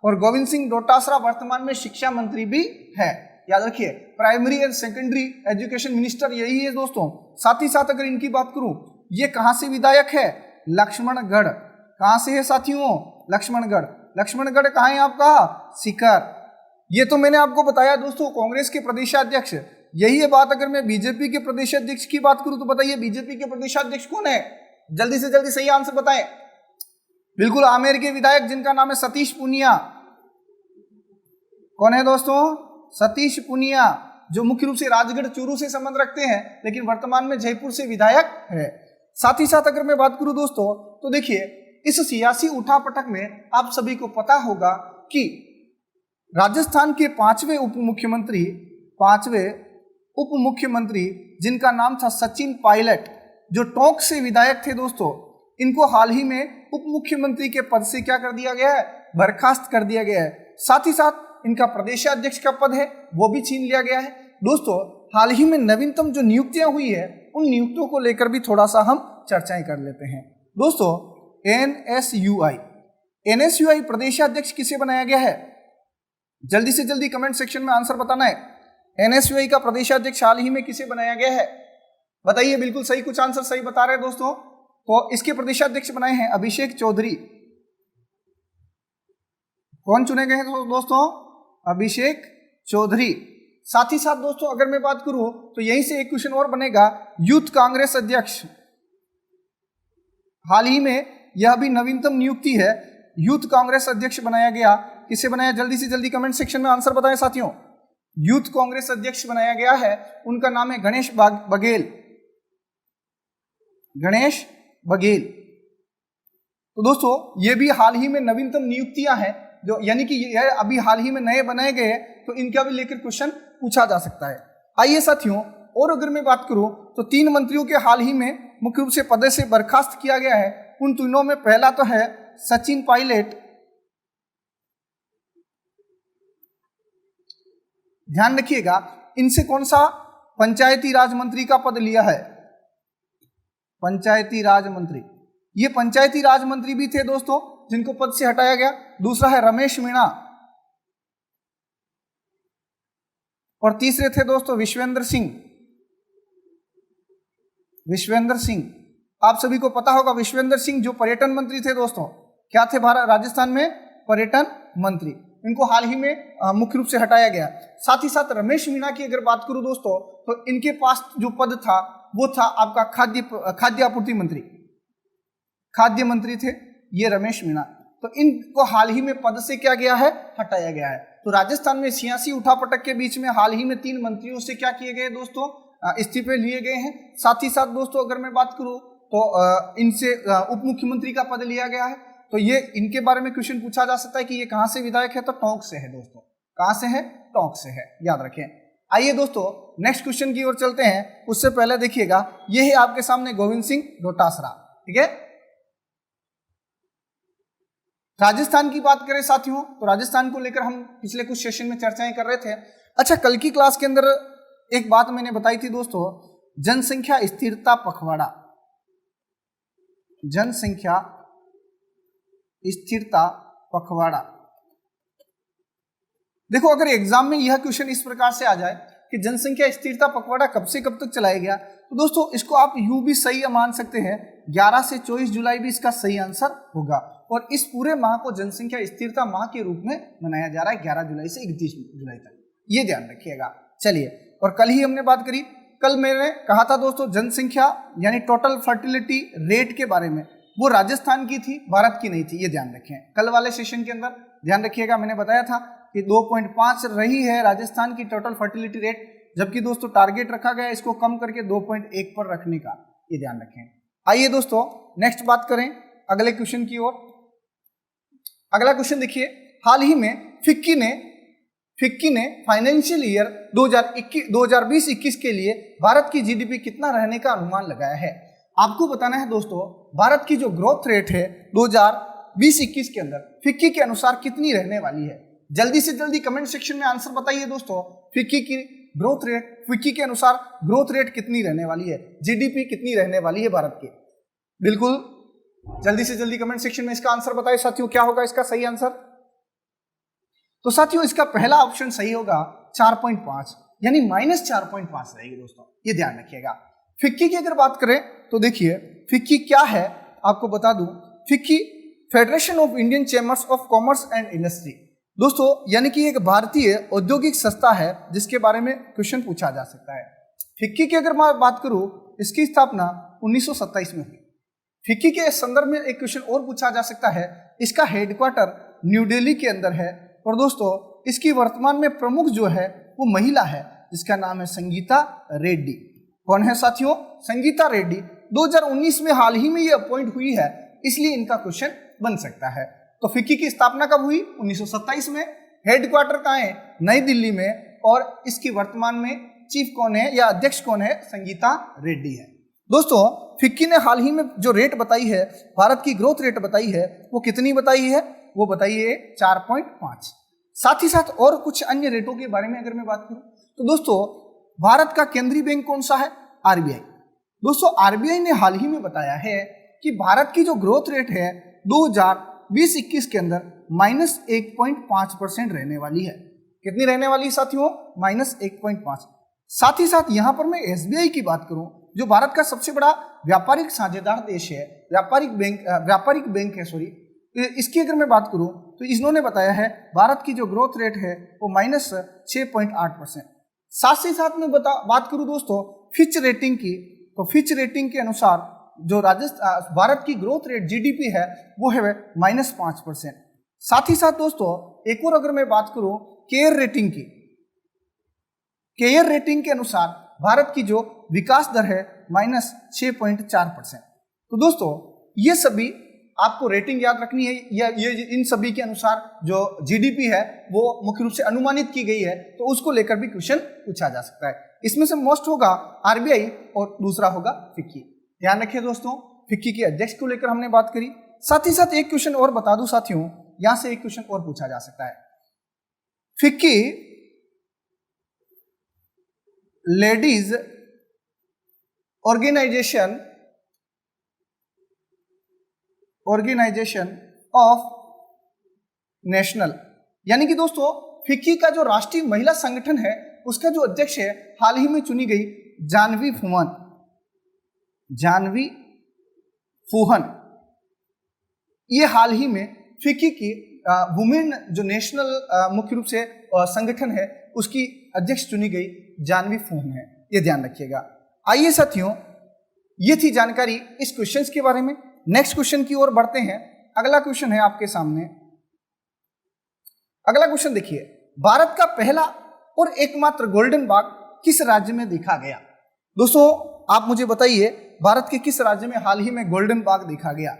A: और गोविंद सिंह डोटासरा वर्तमान में शिक्षा मंत्री भी है, याद रखिए। Primary and secondary education minister यही है दोस्तों। साथ ही साथ अगर इनकी बात करूं, ये कहां से विधायक है? लक्ष्मणगढ़। कहां से है साथियों? लक्ष्मणगढ़। लक्ष्मणगढ़ कहां है आपका? सीकर। ये तो मैंने आपको बताया दोस्तों कांग्रेस के प्रदेशाध्यक्ष। यही है बात अगर मैं बीजेपी के प्रदेशाध्यक्ष की बात करूं तो बताइए बीजेपी के प्रदेशाध्यक्ष कौन है? जल्दी से जल्दी सही आंसर बताएं। बिल्कुल आमेर के विधायक जिनका नाम है सतीश पूनिया। कौन है दोस्तों? सतीश पूनिया, जो मुख्य रूप से राजगढ़ चूरू से संबंध रखते हैं लेकिन वर्तमान में जयपुर से विधायक है। साथ ही साथ अगर मैं बात करूं दोस्तों तो देखिए इस सियासी उठापटक में आप सभी को पता होगा कि राजस्थान के 5वें उप मुख्यमंत्री जिनका नाम था सचिन पायलट, जो टोंक से विधायक थे दोस्तों, इनको हाल ही में उप मुख्यमंत्री के पद से क्या कर दिया गया है? बर्खास्त कर दिया गया है। साथ ही साथ इनका प्रदेशाध्यक्ष का पद है वो भी छीन लिया गया है। दोस्तों हाल ही में नवीनतम जो नियुक्तियां हुई है उन नियुक्तियों को लेकर भी थोड़ा सा हम चर्चाएं कर लेते हैं। दोस्तों एनएसयूआई प्रदेशाध्यक्ष किसे बनाया गया है? जल्दी से जल्दी कमेंट सेक्शन में आंसर बताना है। एनएसयूआई का प्रदेशाध्यक्ष हाल ही में किसे बनाया गया है? बताइए। बिल्कुल सही, कुछ आंसर सही बता रहे हैं दोस्तों। तो इसके प्रदेशाध्यक्ष बनाए हैं अभिषेक चौधरी। कौन चुने गए हैं दोस्तों? अभिषेक चौधरी। साथ ही साथ दोस्तों अगर मैं बात करूं तो यहीं से एक क्वेश्चन और बनेगा, यूथ कांग्रेस अध्यक्ष। हाल ही में यह भी नवीनतम नियुक्ति है, यूथ कांग्रेस अध्यक्ष बनाया गया। किसे बनाया? जल्दी से जल्दी कमेंट सेक्शन में आंसर बताएं साथियों। यूथ कांग्रेस अध्यक्ष बनाया गया है, उनका नाम है गणेश बघेल। गणेश बघेल। तो दोस्तों ये भी हाल ही में नवीनतम नियुक्तियां हैं, जो यानी कि ये अभी हाल ही में नए बनाए गए, तो इनका भी लेकर क्वेश्चन पूछा जा सकता है। आइए साथियों, और अगर मैं बात करूं तो 3 मंत्रियों के हाल ही में मुख्य रूप से पद से बर्खास्त किया गया है। उन तीनों में पहला तो है सचिन पायलट। ध्यान रखिएगा, इनसे कौन सा पंचायती राज मंत्री का पद लिया है? पंचायती राज मंत्री, ये पंचायती राज मंत्री भी थे दोस्तों जिनको पद से हटाया गया। दूसरा है रमेश मीणा, और तीसरे थे दोस्तों विश्वेंद्र सिंह। विश्वेंद्र सिंह, आप सभी को पता होगा विश्वेंद्र सिंह जो पर्यटन मंत्री थे दोस्तों, क्या थे भारत राजस्थान में? पर्यटन मंत्री। इनको हाल ही में मुख्य रूप से हटाया गया। साथ ही साथ रमेश मीणा की अगर बात करूं दोस्तों, तो इनके पास जो पद था वो था आपका खाद्य आपूर्ति मंत्री, खाद्य मंत्री थे ये रमेश मीणा। तो इनको हाल ही में पद से क्या गया है? हटाया गया है। तो राजस्थान में सियासी उठापटक के बीच में हाल ही में 3 मंत्रियों से क्या किए गए दोस्तों? इस्तीफे लिए गए हैं। साथ ही साथ दोस्तों अगर मैं बात करूं तो इनसे उप मुख्यमंत्री का पद लिया गया है। तो ये इनके बारे में क्वेश्चन पूछा जा सकता है कि ये कहां से विधायक है, तो टोंक से है दोस्तों। कहां से है? टोंक से है, याद रखें। आइए दोस्तों नेक्स्ट क्वेश्चन की ओर चलते हैं। उससे पहले देखिएगा, ये है आपके सामने गोविंद सिंह डोटासरा, ठीक है। राजस्थान की बात करें साथियों, तो राजस्थान को लेकर हम पिछले कुछ सेशन में चर्चाएं कर रहे थे। अच्छा, कल की क्लास के अंदर एक बात मैंने बताई थी दोस्तों, जनसंख्या स्थिरता पखवाड़ा, जनसंख्या स्थिरता पखवाड़ा। देखो अगर एग्जाम में यह क्वेश्चन इस प्रकार से आ जाए कि जनसंख्या स्थिरता पखवाड़ा कब से कब तक चलाया गया, तो दोस्तों इसको आप यूं भी सही मान सकते हैं, 11 से 24 जुलाई भी इसका सही आंसर होगा। और इस पूरे माह को जनसंख्या स्थिरता माह के रूप में मनाया जा रहा है 11 जुलाई से 31 जुलाई तक, ये ध्यान रखिएगा। चलिए, और कल ही हमने बात करी, कल मैंने कहा था दोस्तों जनसंख्या यानी टोटल फर्टिलिटी रेट के बारे में, वो राजस्थान की थी, भारत की नहीं थी, ये ध्यान रखें। कल वाले सेशन के अंदर ध्यान रखिएगा, मैंने बताया था कि 2.5 रही है राजस्थान की टोटल फर्टिलिटी रेट, जबकि दोस्तों टारगेट रखा गया इसको कम करके 2.1 पर रखने का, ये ध्यान रखें। आइए दोस्तों नेक्स्ट बात करें अगले क्वेश्चन की ओर। अगला क्वेश्चन देखिए, हाल ही में फिक्की ने फाइनेंशियल ईयर 2020-21 के लिए भारत की जीडीपी कितना रहने का अनुमान लगाया है। आपको बताना है दोस्तों भारत की जो ग्रोथ रेट है 2020-21 के अंदर फिक्की के अनुसार कितनी रहने वाली है। जल्दी से जल्दी कमेंट सेक्शन में आंसर बताइए दोस्तों, फिक्की की ग्रोथ रेट, फिक्की के अनुसार ग्रोथ रेट कितनी रहने वाली है, जीडीपी कितनी रहने वाली है भारत की। बिल्कुल जल्दी से जल्दी कमेंट सेक्शन में इसका आंसर बताइए साथियों, क्या होगा इसका सही आंसर। तो साथियों इसका पहला ऑप्शन सही होगा 4.5, यानी -4.5 रहेगी दोस्तों, ये ध्यान रखिएगा। फिक्की की अगर बात करें तो देखिए फिक्की क्या है, आपको बता दूं, FICCI federation of Indian chambers of commerce and industry दोस्तों, यानी कि एक भारतीय औद्योगिक संस्था है जिसके बारे में क्वेश्चन पूछा जा सकता है। फिक्की की अगर मैं बात करूं, इसकी स्थापना 1927 में हुई। फिक्की के संदर्भ में एक क्वेश्चन और पूछा जा सकता है, इसका हेडक्वार्टर न्यू दिल्ली के अंदर है, और दोस्तों इसकी वर्तमान में प्रमुख जो है वो महिला है जिसका नाम है संगीता रेड्डी। कौन है साथियों? संगीता रेड्डी। 2019 में हाल ही में ये अपॉइंट हुई है, इसलिए इनका क्वेश्चन बन सकता है। तो फिक्की की स्थापना कब हुई? 1927 में। हेडक्वार्टर कहाँ है? नई दिल्ली में। और इसकी वर्तमान में चीफ कौन है या अध्यक्ष कौन है? संगीता रेड्डी है। दोस्तों फिक्की ने हाल ही में जो रेट बताई है, भारत की ग्रोथ रेट बताई है, वो कितनी बताई है? वो बताई है 4.5। साथ ही साथ और कुछ अन्य रेटों के बारे में अगर मैं बात करूं तो दोस्तों भारत का केंद्रीय बैंक कौन सा है? आरबीआई। दोस्तों आरबीआई ने हाल ही में बताया है कि भारत की जो ग्रोथ रेट है 2020-21 के अंदर -1.5% रहने वाली है। कितनी रहने वाली है साथियों? -1.5। साथ ही साथ यहां पर मैं एसबीआई की बात करूं, जो भारत का सबसे बड़ा व्यापारिक साझेदार देश है, व्यापारिक बैंक है, इसकी अगर मैं बात करूं तो इन्होंने बताया है भारत की जो ग्रोथ रेट है वो -6.8%। साथ ही साथ में बात करूं दोस्तों फिच रेटिंग की, तो फिच रेटिंग के अनुसार जो भारत की ग्रोथ रेट जीडीपी है वो है -5%। साथ ही साथ दोस्तों एक और अगर मैं बात करूं केयर रेटिंग की, केयर रेटिंग के अनुसार भारत की जो विकास दर है -6.4%। तो दोस्तों ये सभी आपको रेटिंग याद रखनी है, या ये इन सभी के अनुसार जो जीडीपी है वो मुख्य रूप से अनुमानित की गई है, तो उसको लेकर भी क्वेश्चन पूछा जा सकता है। इसमें से मोस्ट होगा आरबीआई और दूसरा होगा फिक्की। ध्यान रखिए दोस्तों, फिक्की के अध्यक्ष को लेकर हमने बात करी। साथ ही साथ एक क्वेश्चन और बता दूं साथियों, यहां से एक क्वेश्चन और पूछा जा सकता है। FICCI ladies organisation of national, यानी कि दोस्तों फिक्की का जो राष्ट्रीय महिला संगठन है उसका जो अध्यक्ष है हाल ही में चुनी गई जानवी फूहन। ये हाल ही में फिक्की की वुमेन जो नेशनल मुख्य रूप से संगठन है उसकी अध्यक्ष चुनी गई जानवी फूहन है, ये ध्यान रखिएगा। आइए साथियों, ये थी जानकारी इस क्वेश्चंस के बारे में। नेक्स्ट क्वेश्चन की ओर बढ़ते हैं। अगला क्वेश्चन है आपके सामने। अगला क्वेश्चन देखिए, भारत का पहला और एकमात्र गोल्डन बाघ किस राज्य में देखा गया? दोस्तों आप मुझे बताइए, भारत के किस राज्य में हाल ही में गोल्डन बाघ देखा गया?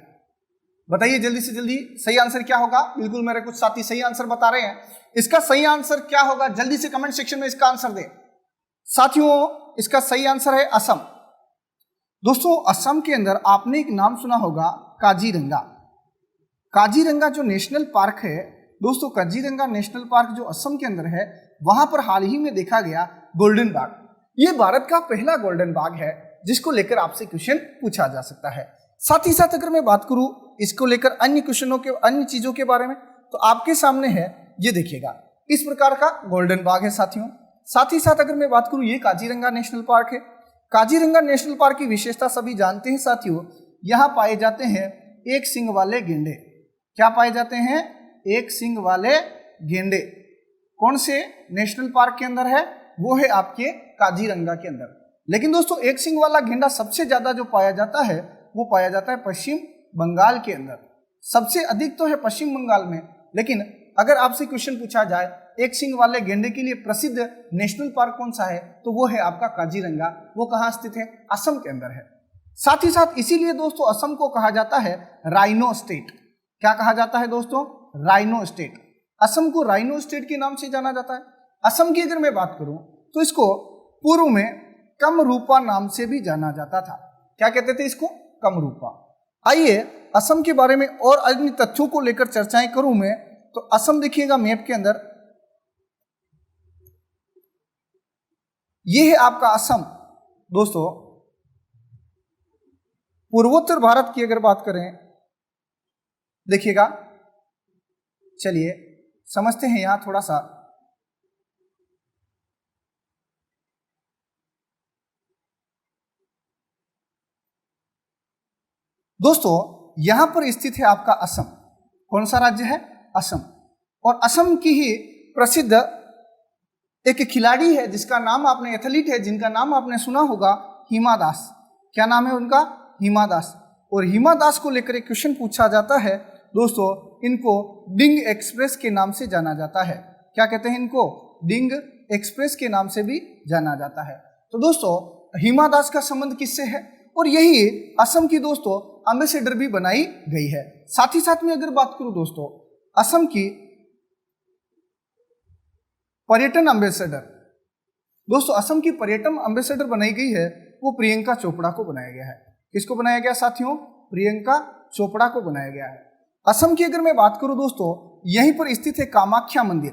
A: बताइए जल्दी से जल्दी, सही आंसर क्या होगा? बिल्कुल मेरे कुछ साथी सही आंसर बता रहे हैं। इसका सही आंसर क्या होगा? जल्दी से कमेंट सेक्शन में इसका आंसर दें। साथियों इसका सही आंसर है असम। दोस्तों असम के अंदर आपने एक नाम सुना होगा काजीरंगा। काजीरंगा जो नेशनल पार्क है दोस्तों, काजीरंगा नेशनल पार्क जो असम के अंदर है, वहां पर हाल ही में देखा गया गोल्डन बाघ। ये भारत का पहला गोल्डन बाघ है जिसको लेकर आपसे क्वेश्चन पूछा जा सकता है। साथ ही साथ अगर मैं बात करूं इसको लेकर अन्य क्वेश्चनों के, अन्य चीजों के बारे में, तो आपके सामने है, ये देखिएगा इस प्रकार का गोल्डन बाघ है साथियों। साथ ही साथ अगर मैं बात करूं, ये काजीरंगा नेशनल पार्क है। काजीरंगा नेशनल पार्क की विशेषता सभी जानते हैं साथियों, यहाँ पाए जाते हैं एक सींग वाले गेंडे। क्या पाए जाते हैं? एक सींग वाले गेंडे। कौन से नेशनल पार्क के अंदर है? वो है आपके काजीरंगा के अंदर। लेकिन दोस्तों एक सींग वाला गेंडा सबसे ज्यादा जो पाया जाता है वो पाया जाता है पश्चिम बंगाल के अंदर। सबसे अधिक तो है पश्चिम बंगाल में, लेकिन अगर आपसे क्वेश्चन पूछा जाए एक सींग वाले गेंडे के लिए प्रसिद्ध नेशनल पार्क कौन सा है, तो वो है आपका काजीरंगा। वो कहाँ स्थित है? असम के अंदर है। साथ ही साथ इसीलिए दोस्तों असम को कहा जाता है राइनो स्टेट। क्या कहा जाता है दोस्तों? Rhino state. असम को राइनो स्टेट के नाम से जाना जाता है। असम की अगर मैं बात करूं तो इसको पूर्व में कमरूपा नाम से भी जाना जाता था। क्या कहते थे इसको? कमरूपा। आइए असम के बारे में और अन्य तथ्यों को लेकर चर्चाएं करूं मैं, तो असम देखिएगा मैप के अंदर, ये है आपका असम। दोस्तों पूर्वोत्तर भारत की अगर बात करें, देखिएगा, चलिए समझते हैं यहां थोड़ा सा। दोस्तों यहां पर स्थित है आपका असम। कौन सा राज्य है? असम। और असम की ही प्रसिद्ध एक खिलाड़ी है जिसका नाम आपने, एथलीट है जिनका नाम आपने सुना होगा, हिमा दास। क्या नाम है उनका? हिमा दास। और हिमा दास को लेकर एक क्वेश्चन पूछा जाता है दोस्तों, इनको डिंग एक्सप्रेस के नाम से जाना जाता है। क्या कहते हैं इनको? डिंग एक्सप्रेस के नाम से भी जाना जाता है। तो दोस्तों हिमा दास का संबंध किससे है? और यही असम की दोस्तों एम्बेसडर भी बनाई गई है। साथ ही साथ में अगर बात करूं दोस्तों, असम की पर्यटन एम्बेसडर, दोस्तों असम की पर्यटन एम्बेसडर बनाई गई है, वो प्रियंका चोपड़ा को बनाया गया है। किसको बनाया गया साथियों? प्रियंका चोपड़ा को बनाया गया है। असम की अगर मैं बात करूं दोस्तों, यहीं पर स्थित है कामाख्या मंदिर।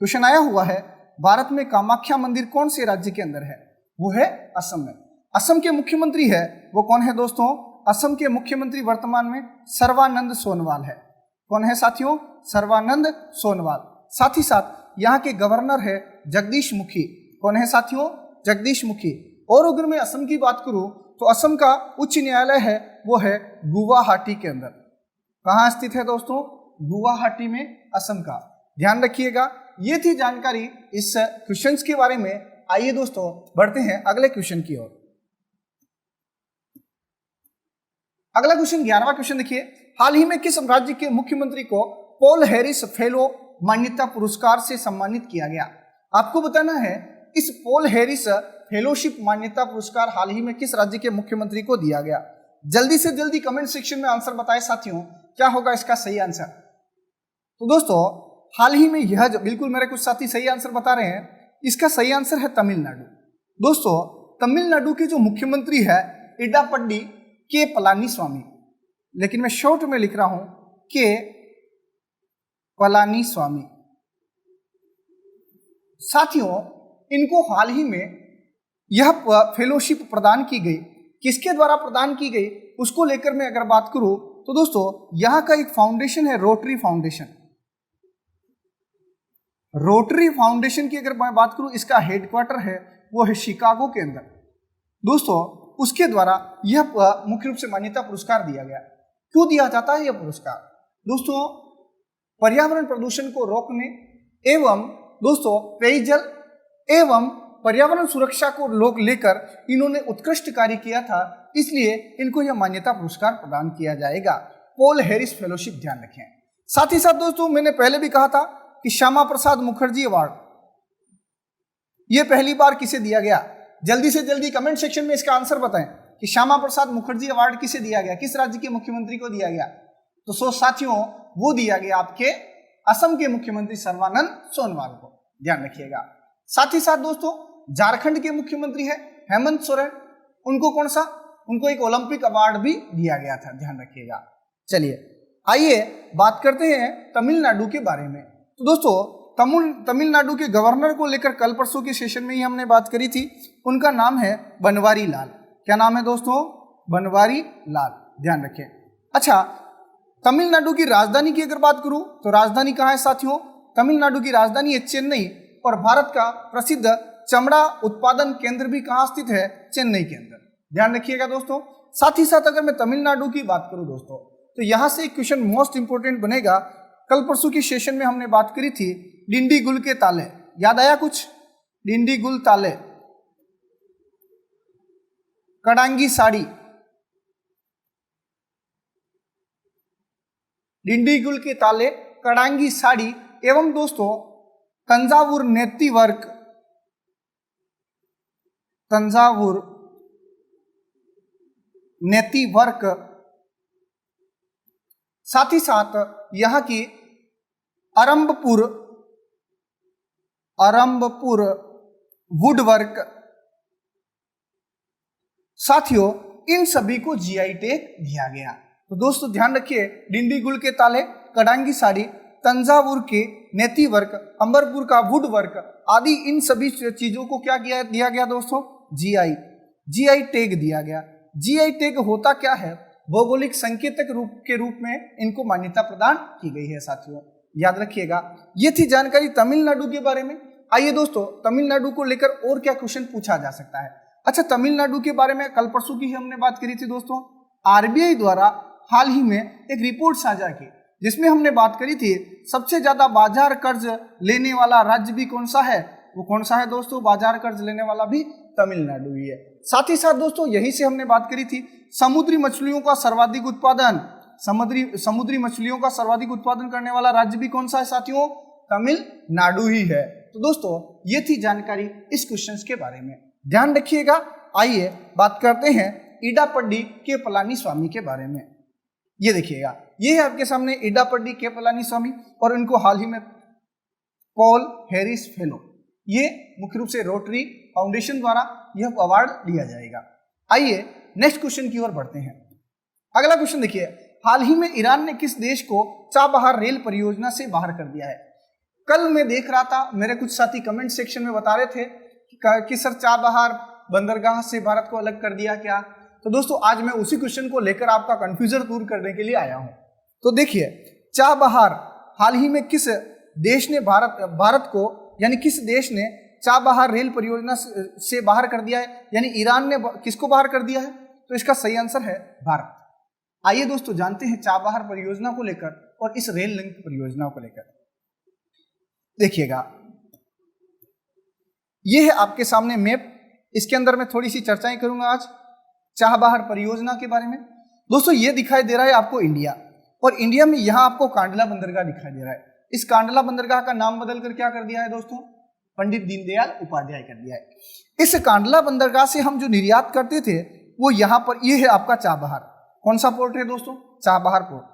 A: क्वेश्चन आया हुआ है, भारत में कामाख्या मंदिर कौन से राज्य के अंदर है? वो है असम में। असम के मुख्यमंत्री है वो कौन है दोस्तों? असम के मुख्यमंत्री वर्तमान में सर्बानंद सोनोवाल है। कौन है साथियों? सर्बानंद सोनोवाल। साथ ही साथ यहाँ के गवर्नर है जगदीश मुखी। कौन है साथियों? जगदीश मुखी। और अगर मैं असम की बात करूं तो असम का उच्च न्यायालय है वो है गुवाहाटी के अंदर। कहाँ स्थित है दोस्तों? गुवाहाटी में असम का। ध्यान रखिएगा। ये थी जानकारी इस क्वेश्चंस के बारे में। आइए दोस्तों बढ़ते हैं अगले क्वेश्चन की ओर। अगला क्वेश्चन 11वां क्वेश्चन देखिए, हाल ही में किस राज्य के मुख्यमंत्री को पॉल हैरिस फेलो मान्यता पुरस्कार से सम्मानित किया गया? आपको बताना है इस पॉल हैरिस फेलोशिप मान्यता पुरस्कार हाल ही में किस राज्य के मुख्यमंत्री को दिया गया? जल्दी से जल्दी कमेंट सेक्शन में आंसर बताएं साथियों, क्या होगा इसका सही आंसर? तो दोस्तों हाल ही में यह बिल्कुल मेरे कुछ साथी सही आंसर बता रहे हैं, इसका सही आंसर है तमिलनाडु। दोस्तों तमिलनाडु के जो मुख्यमंत्री है इडापड्डी के पलानीस्वामी, लेकिन मैं शॉर्ट में लिख रहा हूं के पलानीस्वामी। साथियों इनको हाल ही में यह फेलोशिप प्रदान की गई। किसके द्वारा प्रदान की गई उसको लेकर मैं अगर बात करूं तो दोस्तों यहां का एक फाउंडेशन है रोटरी फाउंडेशन। रोटरी फाउंडेशन की अगर मैं बात करूं, इसका हेडक्वार्टर है वो है शिकागो के अंदर। दोस्तों उसके द्वारा यह मुख्य रूप से मान्यता पुरस्कार दिया गया। क्यों दिया जाता है यह पुरस्कार? दोस्तों पर्यावरण प्रदूषण को रोकने एवं दोस्तों पेयजल एवं पर्यावरण सुरक्षा को लोग लेकर इन्होंने उत्कृष्ट कार्य किया था, इसलिए इनको यह मान्यता पुरस्कार प्रदान किया जाएगा। पॉल हैरिस फेलोशिप, ध्यान रखें। साथ ही साथ दोस्तों मैंने पहले भी कहा था कि श्यामा प्रसाद मुखर्जी अवार्ड ये पहली बार किसे दिया गया? जल्दी से जल्दी कमेंट सेक्शन में इसका आंसर बताएं कि श्यामा प्रसाद मुखर्जी अवार्ड किसे दिया गया, किस राज्य के मुख्यमंत्री को दिया गया? तो साथियों वो दिया गया आपके असम के मुख्यमंत्री सर्बानंद सोनोवाल को, ध्यान रखिएगा। साथ ही साथ दोस्तों झारखंड के मुख्यमंत्री है हेमंत सोरेन, उनको कौन सा? उनको एक ओलंपिक अवार्ड भी दिया गया था, ध्यान रखिएगा। चलिए आइए बात करते हैं तमिलनाडु के बारे में। तो दोस्तों तमिलनाडु के गवर्नर को लेकर कल परसों के सेशन में ही हमने बात करी थी। उनका नाम है बनवारी लाल। क्या नाम है दोस्तों? बनवारी लाल, ध्यान रखें। अच्छा, तमिलनाडु की राजधानी की अगर बात करूं तो राजधानी कहाँ है साथियों? तमिलनाडु की राजधानी है चेन्नई, और भारत का प्रसिद्ध चमड़ा उत्पादन केंद्र भी कहाँ स्थित है? चेन्नई के अंदर, ध्यान रखिएगा दोस्तों। साथ ही साथ अगर मैं तमिलनाडु की बात करूं दोस्तों तो यहां से एक क्वेश्चन मोस्ट इंपोर्टेंट बनेगा। कल परसों की सेशन में हमने बात करी थी डिंडीगुल के ताले, याद आया कुछ? डिंडीगुल ताले, कडांगी साड़ी, डिंडीगुल के ताले, कडांगी साड़ी एवं दोस्तों तंजावुर नेतिवर्क, तंजावुर नेतिवर्क, साथ ही साथ यहां की अरंबपुर वुडवर्क, साथियों इन सभी को जीआई टैग दिया गया। तो दोस्तों ध्यान रखिए, डिंडीगुल के ताले, कडांगी साड़ी, तंजावुर के नेतिवर्क, अंबरपुर का वुडवर्क आदि इन सभी चीजों को क्या दिया गया दोस्तों? जीआई टैग दिया गया। जीआई टैग होता क्या है? भौगोलिक संकेतक के रूप में इनको मान्यता प्रदान की गई है साथियों, याद रखिएगा। ये थी जानकारी तमिलनाडु के बारे में। आइए दोस्तों तमिलनाडु को लेकर और क्या क्वेश्चन पूछा जा सकता है। अच्छा, तमिलनाडु के बारे में कल परसों की ही हमने बात करी थी दोस्तों। आरबीआई द्वारा हाल ही में एक रिपोर्ट साझा की जिसमें हमने बात करी थी सबसे ज्यादा बाजार कर्ज लेने वाला राज्य भी कौन सा है? वो कौन सा है दोस्तों? बाजार कर्ज लेने वाला भी तमिलनाडु ही है। साथ ही साथ दोस्तों यहीं से हमने बात करी थी समुद्री मछलियों का सर्वाधिक उत्पादन, समुद्री मछलियों का सर्वाधिक उत्पादन करने वाला राज्य भी कौन सा है साथियों? तमिलनाडु ही है। तो दोस्तों ये थी जानकारी इस क्वेश्चन के बारे में, ध्यान रखिएगा। आइए बात करते हैं इडापड्डी के पलानीस्वामी के बारे में। ये देखिएगा, ये है आपके सामने इडापड्डी के पलानीस्वामी, और इनको हाल ही में पॉल हैरिस फेलो, ये मुख्य रूप से रोटरी फाउंडेशन द्वारा यह अवार्ड दिया जाएगा। आइए नेक्स्ट क्वेश्चन की ओर बढ़ते हैं। अगला क्वेश्चन देखिए, हाल ही में ईरान ने किस देश को चाबहार रेल परियोजना से बाहर कर दिया है? कल मैं देख रहा था, मेरे कुछ साथी कमेंट सेक्शन में बता रहे थे कि सर चाबहार बंदरगाह से भारत को अलग कर दिया क्या? तो दोस्तों आज मैं उसी क्वेश्चन को लेकर आपका कंफ्यूजन दूर करने के लिए आया हूं। तो देखिए, चाबहार हाल ही में किस देश ने भारत को, यानी किस देश ने चाबहार रेल परियोजना से बाहर कर दिया है? यानी ईरान ने किसको बाहर कर दिया है? तो इसका सही आंसर है भारत। आइए दोस्तों जानते हैं चाबहार परियोजना को लेकर और इस रेल लिंक परियोजना को लेकर। देखिएगा, यह है आपके सामने मैप, इसके अंदर मैं थोड़ी सी चर्चाएं करूंगा आज चाबहार परियोजना के बारे में। दोस्तों ये दिखाई दे रहा है आपको इंडिया, और इंडिया में यहां आपको कांडला बंदरगाह दिखाई दे रहा है। इस कांडला बंदरगाह का नाम बदलकर क्या कर दिया है दोस्तों? पंडित दीनदयाल उपाध्याय कर दिया है। इस कांडला बंदरगाह से हम जो निर्यात करते थे वो यहाँ पर, ये है आपका चाबहार। कौन सा पोर्ट है दोस्तों? Chabahar port.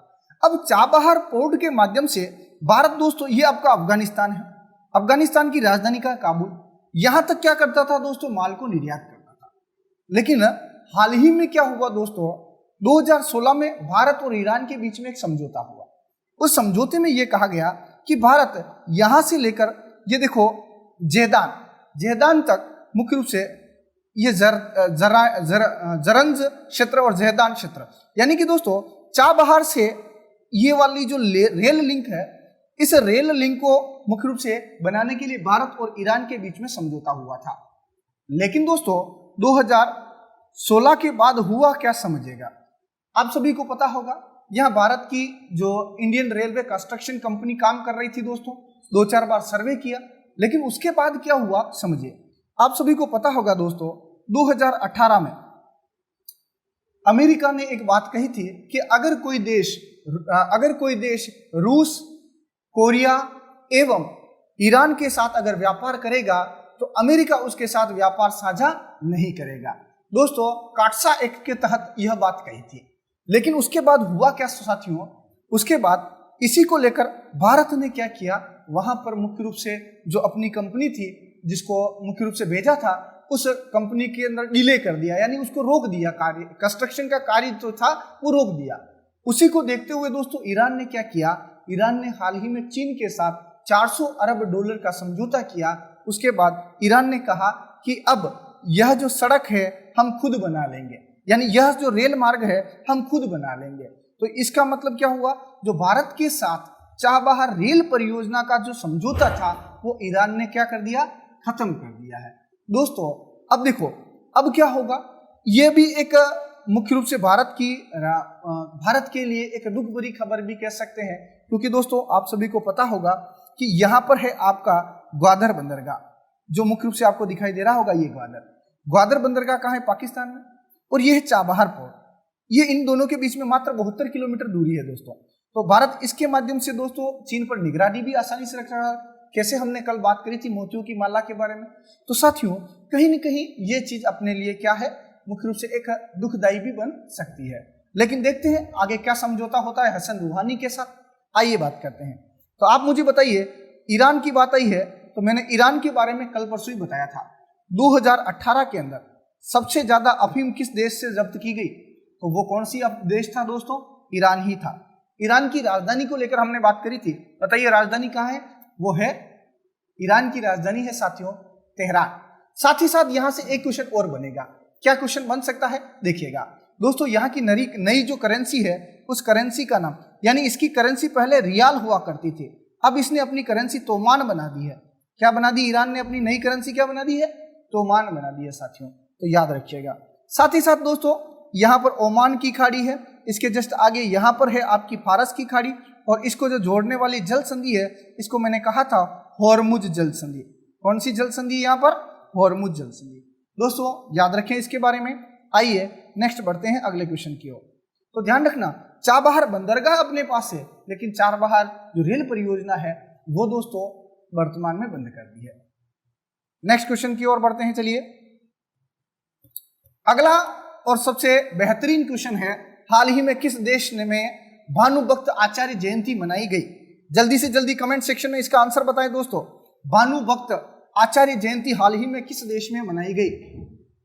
A: अब चाबहार पोर्ट के माध्यम से भारत दोस्तों, ये आपका अफगानिस्तान है, अफगानिस्तान की राजधानी का काबुल, यहां तक क्या करता था दोस्तों? माल को निर्यात करता था। लेकिन हाल ही में क्या हुआ दोस्तों? 2016 में भारत और ईरान के बीच में एक समझौता हुआ। उस समझौते में यह कहा गया कि भारत यहां से लेकर, ये देखो, जहदान तक मुख्य रूप से ये जरंज क्षेत्र और जहदान क्षेत्र, यानी कि दोस्तों चाबहार से ये वाली जो रेल लिंक है, इस रेल लिंक को मुख्य रूप से बनाने के लिए भारत और ईरान के बीच में समझौता हुआ था। लेकिन दोस्तों 2016 के बाद हुआ क्या समझिएगा। आप सभी को पता होगा, यहाँ भारत की जो इंडियन रेलवे कंस्ट्रक्शन कंपनी काम कर रही थी दोस्तों, 2-4 बार सर्वे किया, लेकिन उसके बाद क्या हुआ समझिए। आप सभी को पता होगा दोस्तों 2018 में अमेरिका ने एक बात कही थी कि अगर कोई देश रूस, कोरिया एवं ईरान के साथ अगर व्यापार करेगा तो अमेरिका उसके साथ व्यापार साझा नहीं करेगा। दोस्तों काटसा एक्ट के तहत यह बात कही थी। लेकिन उसके बाद हुआ क्या साथियों, उसके बाद इसी को लेकर भारत ने क्या किया, वहां पर मुख्य रूप से जो अपनी कंपनी थी जिसको मुख्य रूप से भेजा था, उस कंपनी के अंदर डिले कर दिया, यानी उसको रोक दिया, कार्य कंस्ट्रक्शन का कार्य जो था वो रोक दिया। उसी को देखते हुए दोस्तों ईरान ने क्या किया, ईरान ने हाल ही में चीन के साथ 400 अरब डॉलर का समझौता किया। उसके बाद ईरान ने कहा कि अब यह जो सड़क है हम खुद बना लेंगे, यानी यह जो रेल मार्ग है हम खुद बना लेंगे। तो इसका मतलब क्या हुआ, जो भारत के साथ चाबहार रेल परियोजना का जो समझौता था वो ईरान ने क्या कर दिया, खत्म कर दिया है। दोस्तों अब देखो अब क्या होगा, ये भी एक मुख्य रूप से भारत के लिए एक दुख भरी खबर भी कह सकते हैं, क्योंकि दोस्तों आप सभी को पता होगा कि यहाँ पर है आपका ग्वादर बंदरगाह, जो मुख्य रूप से आपको दिखाई दे रहा होगा। ये ग्वादर बंदरगाह कहाँ है, पाकिस्तान में, और ये है चाबहार पोर्ट। ये इन दोनों के बीच में मात्र 72 किलोमीटर दूरी है दोस्तों। तो भारत इसके माध्यम से दोस्तों चीन पर निगरानी भी आसानी से रख रहा है। कैसे, हमने कल बात करी थी मोतियों की माला के बारे में। तो साथियों कहीं न कहीं ये चीज अपने लिए क्या है, मुख्य रूप से एक दुखदायी भी बन सकती है। लेकिन देखते हैं आगे क्या समझौता होता है हसन रूहानी के साथ। आइए बात करते हैं। तो आप मुझे बताइए, ईरान की बात आई है तो मैंने ईरान के बारे में कल परसों ही बताया था। 2018 के अंदर सबसे ज्यादा अफीम किस देश से जब्त की गई, तो वो कौन सी देश था दोस्तों, ईरान ही था। ईरान की राजधानी को लेकर हमने बात करी थी, बताइए राजधानी कहाँ है, वो है ईरान की राजधानी है साथियों तेहरान। साथ ही साथ यहां से एक क्वेश्चन और बनेगा। क्या क्वेश्चन बन सकता है, देखिएगा दोस्तों, यहाँ की नई जो करेंसी है उस करेंसी का नाम, यानी इसकी करेंसी पहले रियाल हुआ करती थी, अब इसने अपनी करेंसी तोमान बना दी है। क्या बना दी, ईरान ने अपनी नई करेंसी क्या बना दी है, तोमान बना दी है साथियों, तो याद रखिएगा। साथ ही साथ दोस्तों यहाँ पर ओमान की खाड़ी है, इसके जस्ट आगे यहाँ पर है आपकी फारस की खाड़ी, और इसको जो जोड़ने वाली जल संधि है इसको मैंने कहा था होर्मुज जल संधि। कौन सी जल संधि, यहाँ पर होर्मुज जल संधि। दोस्तों याद रखें इसके बारे में। आइए नेक्स्ट बढ़ते हैं अगले क्वेश्चन की ओर। तो ध्यान रखना, चाबहार बंदरगाह अपने पास है, लेकिन चाबहार जो रेल परियोजना है वो दोस्तों वर्तमान में बंद कर दी है। नेक्स्ट क्वेश्चन की ओर बढ़ते हैं। चलिए अगला और सबसे बेहतरीन क्वेश्चन है, हाल ही में किस देश में भानुभक्त आचार्य जयंती मनाई गई। जल्दी से जल्दी कमेंट सेक्शन में इसका आंसर बताएं दोस्तों। भानुभक्त आचार्य जयंती हाल ही में किस देश में मनाई गई,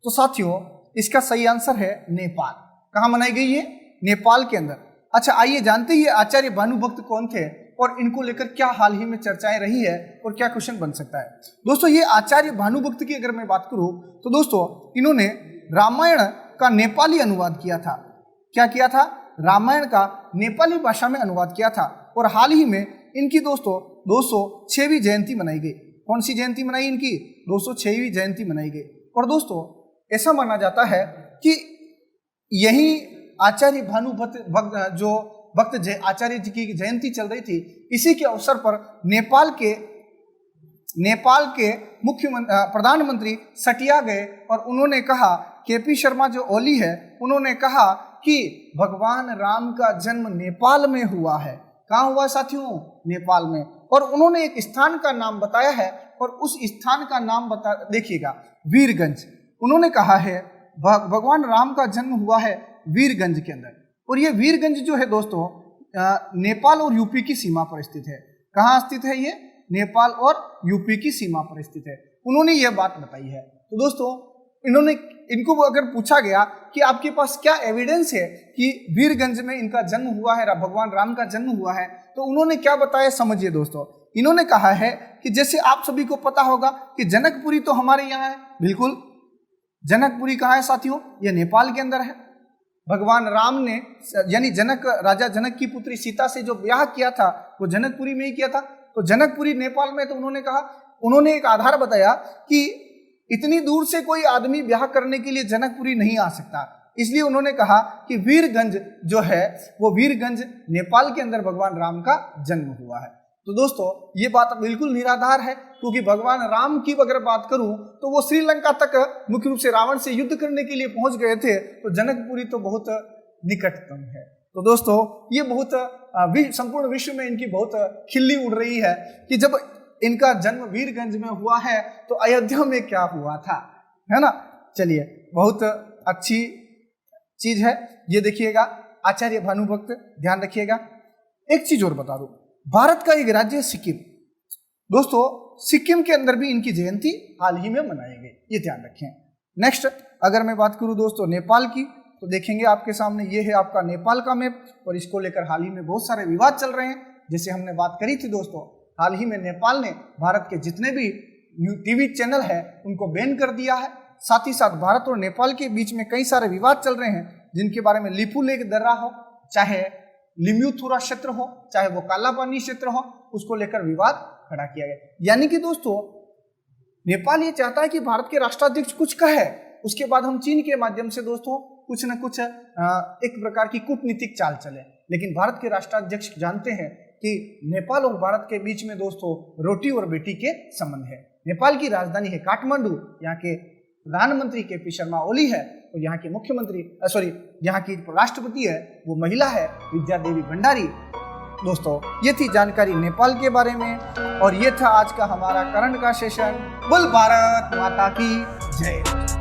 A: तो साथियों इसका सही आंसर है नेपाल। कहां मनाई गई है, नेपाल के अंदर। अच्छा आइए जानते हैं आचार्य भानुभक्त कौन थे और इनको लेकर क्या हाल ही में चर्चाएं रही है और क्या क्वेश्चन बन सकता है। दोस्तों ये आचार्य भानुभक्त की अगर मैं बात करूं तो दोस्तों इन्होंने रामायण का नेपाली अनुवाद किया था। क्या किया था, रामायण का नेपाली भाषा में अनुवाद किया था, और हाल ही में इनकी दोस्तों 206वीं जयंती मनाई गई। कौन सी जयंती मनाई, इनकी 206वीं जयंती मनाई गई। और दोस्तों ऐसा माना जाता है कि यही आचार्य भानुभक्त जो भक्त आचार्य जी की जयंती चल रही थी, इसी के अवसर पर नेपाल के प्रधानमंत्री सटिया गए और उन्होंने कहा, केपी शर्मा जो ओली है उन्होंने कहा कि भगवान राम का जन्म नेपाल में हुआ है। कहाँ हुआ साथियों, नेपाल में। और उन्होंने एक स्थान का नाम बताया है और उस स्थान का नाम देखिएगा वीरगंज। उन्होंने कहा है भगवान राम का जन्म हुआ है वीरगंज के अंदर, और ये वीरगंज जो है दोस्तों नेपाल और यूपी की सीमा पर स्थित है। कहाँ स्थित है ये, नेपाल और यूपी की सीमा पर स्थित है। उन्होंने ये बात बताई है। तो दोस्तों इनको अगर पूछा गया कि आपके पास क्या एविडेंस है कि वीरगंज में इनका जन्म हुआ है, भगवान राम का जन्म हुआ है, तो उन्होंने क्या बताया समझिए दोस्तों। इन्होंने कहा है कि जैसे आप सभी को पता होगा कि जनकपुरी तो हमारे यहाँ है, बिल्कुल। जनकपुरी कहाँ है साथियों? ये नेपाल के अंदर है। भगवान राम ने यानी राजा जनक की पुत्री सीता से जो ब्याह किया था वो जनकपुरी में ही किया था। तो जनकपुरी नेपाल में, तो उन्होंने एक आधार बताया कि इतनी दूर से कोई आदमी ब्याह करने के लिए जनकपुरी नहीं आ सकता, इसलिए उन्होंने कहा कि वीरगंज जो है वो वीरगंज नेपाल के अंदर भगवान राम का जन्म हुआ है। तो दोस्तों ये बात बिल्कुल निराधार है, क्योंकि भगवान राम की अगर बात करूं तो वो श्रीलंका तक मुख्य रूप से रावण से युद्ध करने के लिए पहुंच गए थे, तो जनकपुरी तो बहुत निकटतम है। तो दोस्तों ये बहुत संपूर्ण विश्व में इनकी बहुत खिल्ली उड़ रही है कि जब इनका जन्म वीरगंज में हुआ है तो अयोध्या में क्या हुआ था, है ना। चलिए, बहुत अच्छी चीज है ये। देखिएगा आचार्य भानुभक्त, ध्यान रखिएगा। एक चीज और बता दूं, भारत का एक राज्य है सिक्किम। दोस्तों सिक्किम के अंदर भी इनकी जयंती हाल ही में मनाई गई, ये ध्यान रखें। नेक्स्ट अगर मैं बात करूं दोस्तों नेपाल की, तो देखेंगे आपके सामने ये है आपका नेपाल का मैप, और इसको लेकर हाल ही में बहुत सारे विवाद चल रहे हैं। जैसे हमने बात करी थी दोस्तों, हाल ही में नेपाल ने भारत के जितने भी टीवी चैनल है उनको बैन कर दिया है। साथ ही साथ भारत और नेपाल के बीच में कई सारे विवाद चल रहे हैं, जिनके बारे में लिपू लेक दर्रा हो, चाहे लिम्यूथुरा क्षेत्र हो, चाहे वो कालापानी क्षेत्र हो, उसको लेकर विवाद खड़ा किया गया। यानी कि दोस्तों नेपाल ये चाहता है कि भारत के राष्ट्राध्यक्ष कुछ कहे, उसके बाद हम चीन के माध्यम से दोस्तों कुछ न कुछ एक प्रकार की कूटनीतिक चाल चले। लेकिन भारत के राष्ट्राध्यक्ष जानते हैं कि नेपाल और भारत के बीच में दोस्तों रोटी और बेटी के संबंध है। नेपाल की राजधानी है काठमांडू, यहाँ के प्रधानमंत्री केपी शर्मा ओली है, और यहाँ के यहाँ की राष्ट्रपति है वो महिला है विद्या देवी भंडारी। दोस्तों ये थी जानकारी नेपाल के बारे में, और ये था आज का हमारा करंट का सेशन। बोल भारत माता की जय।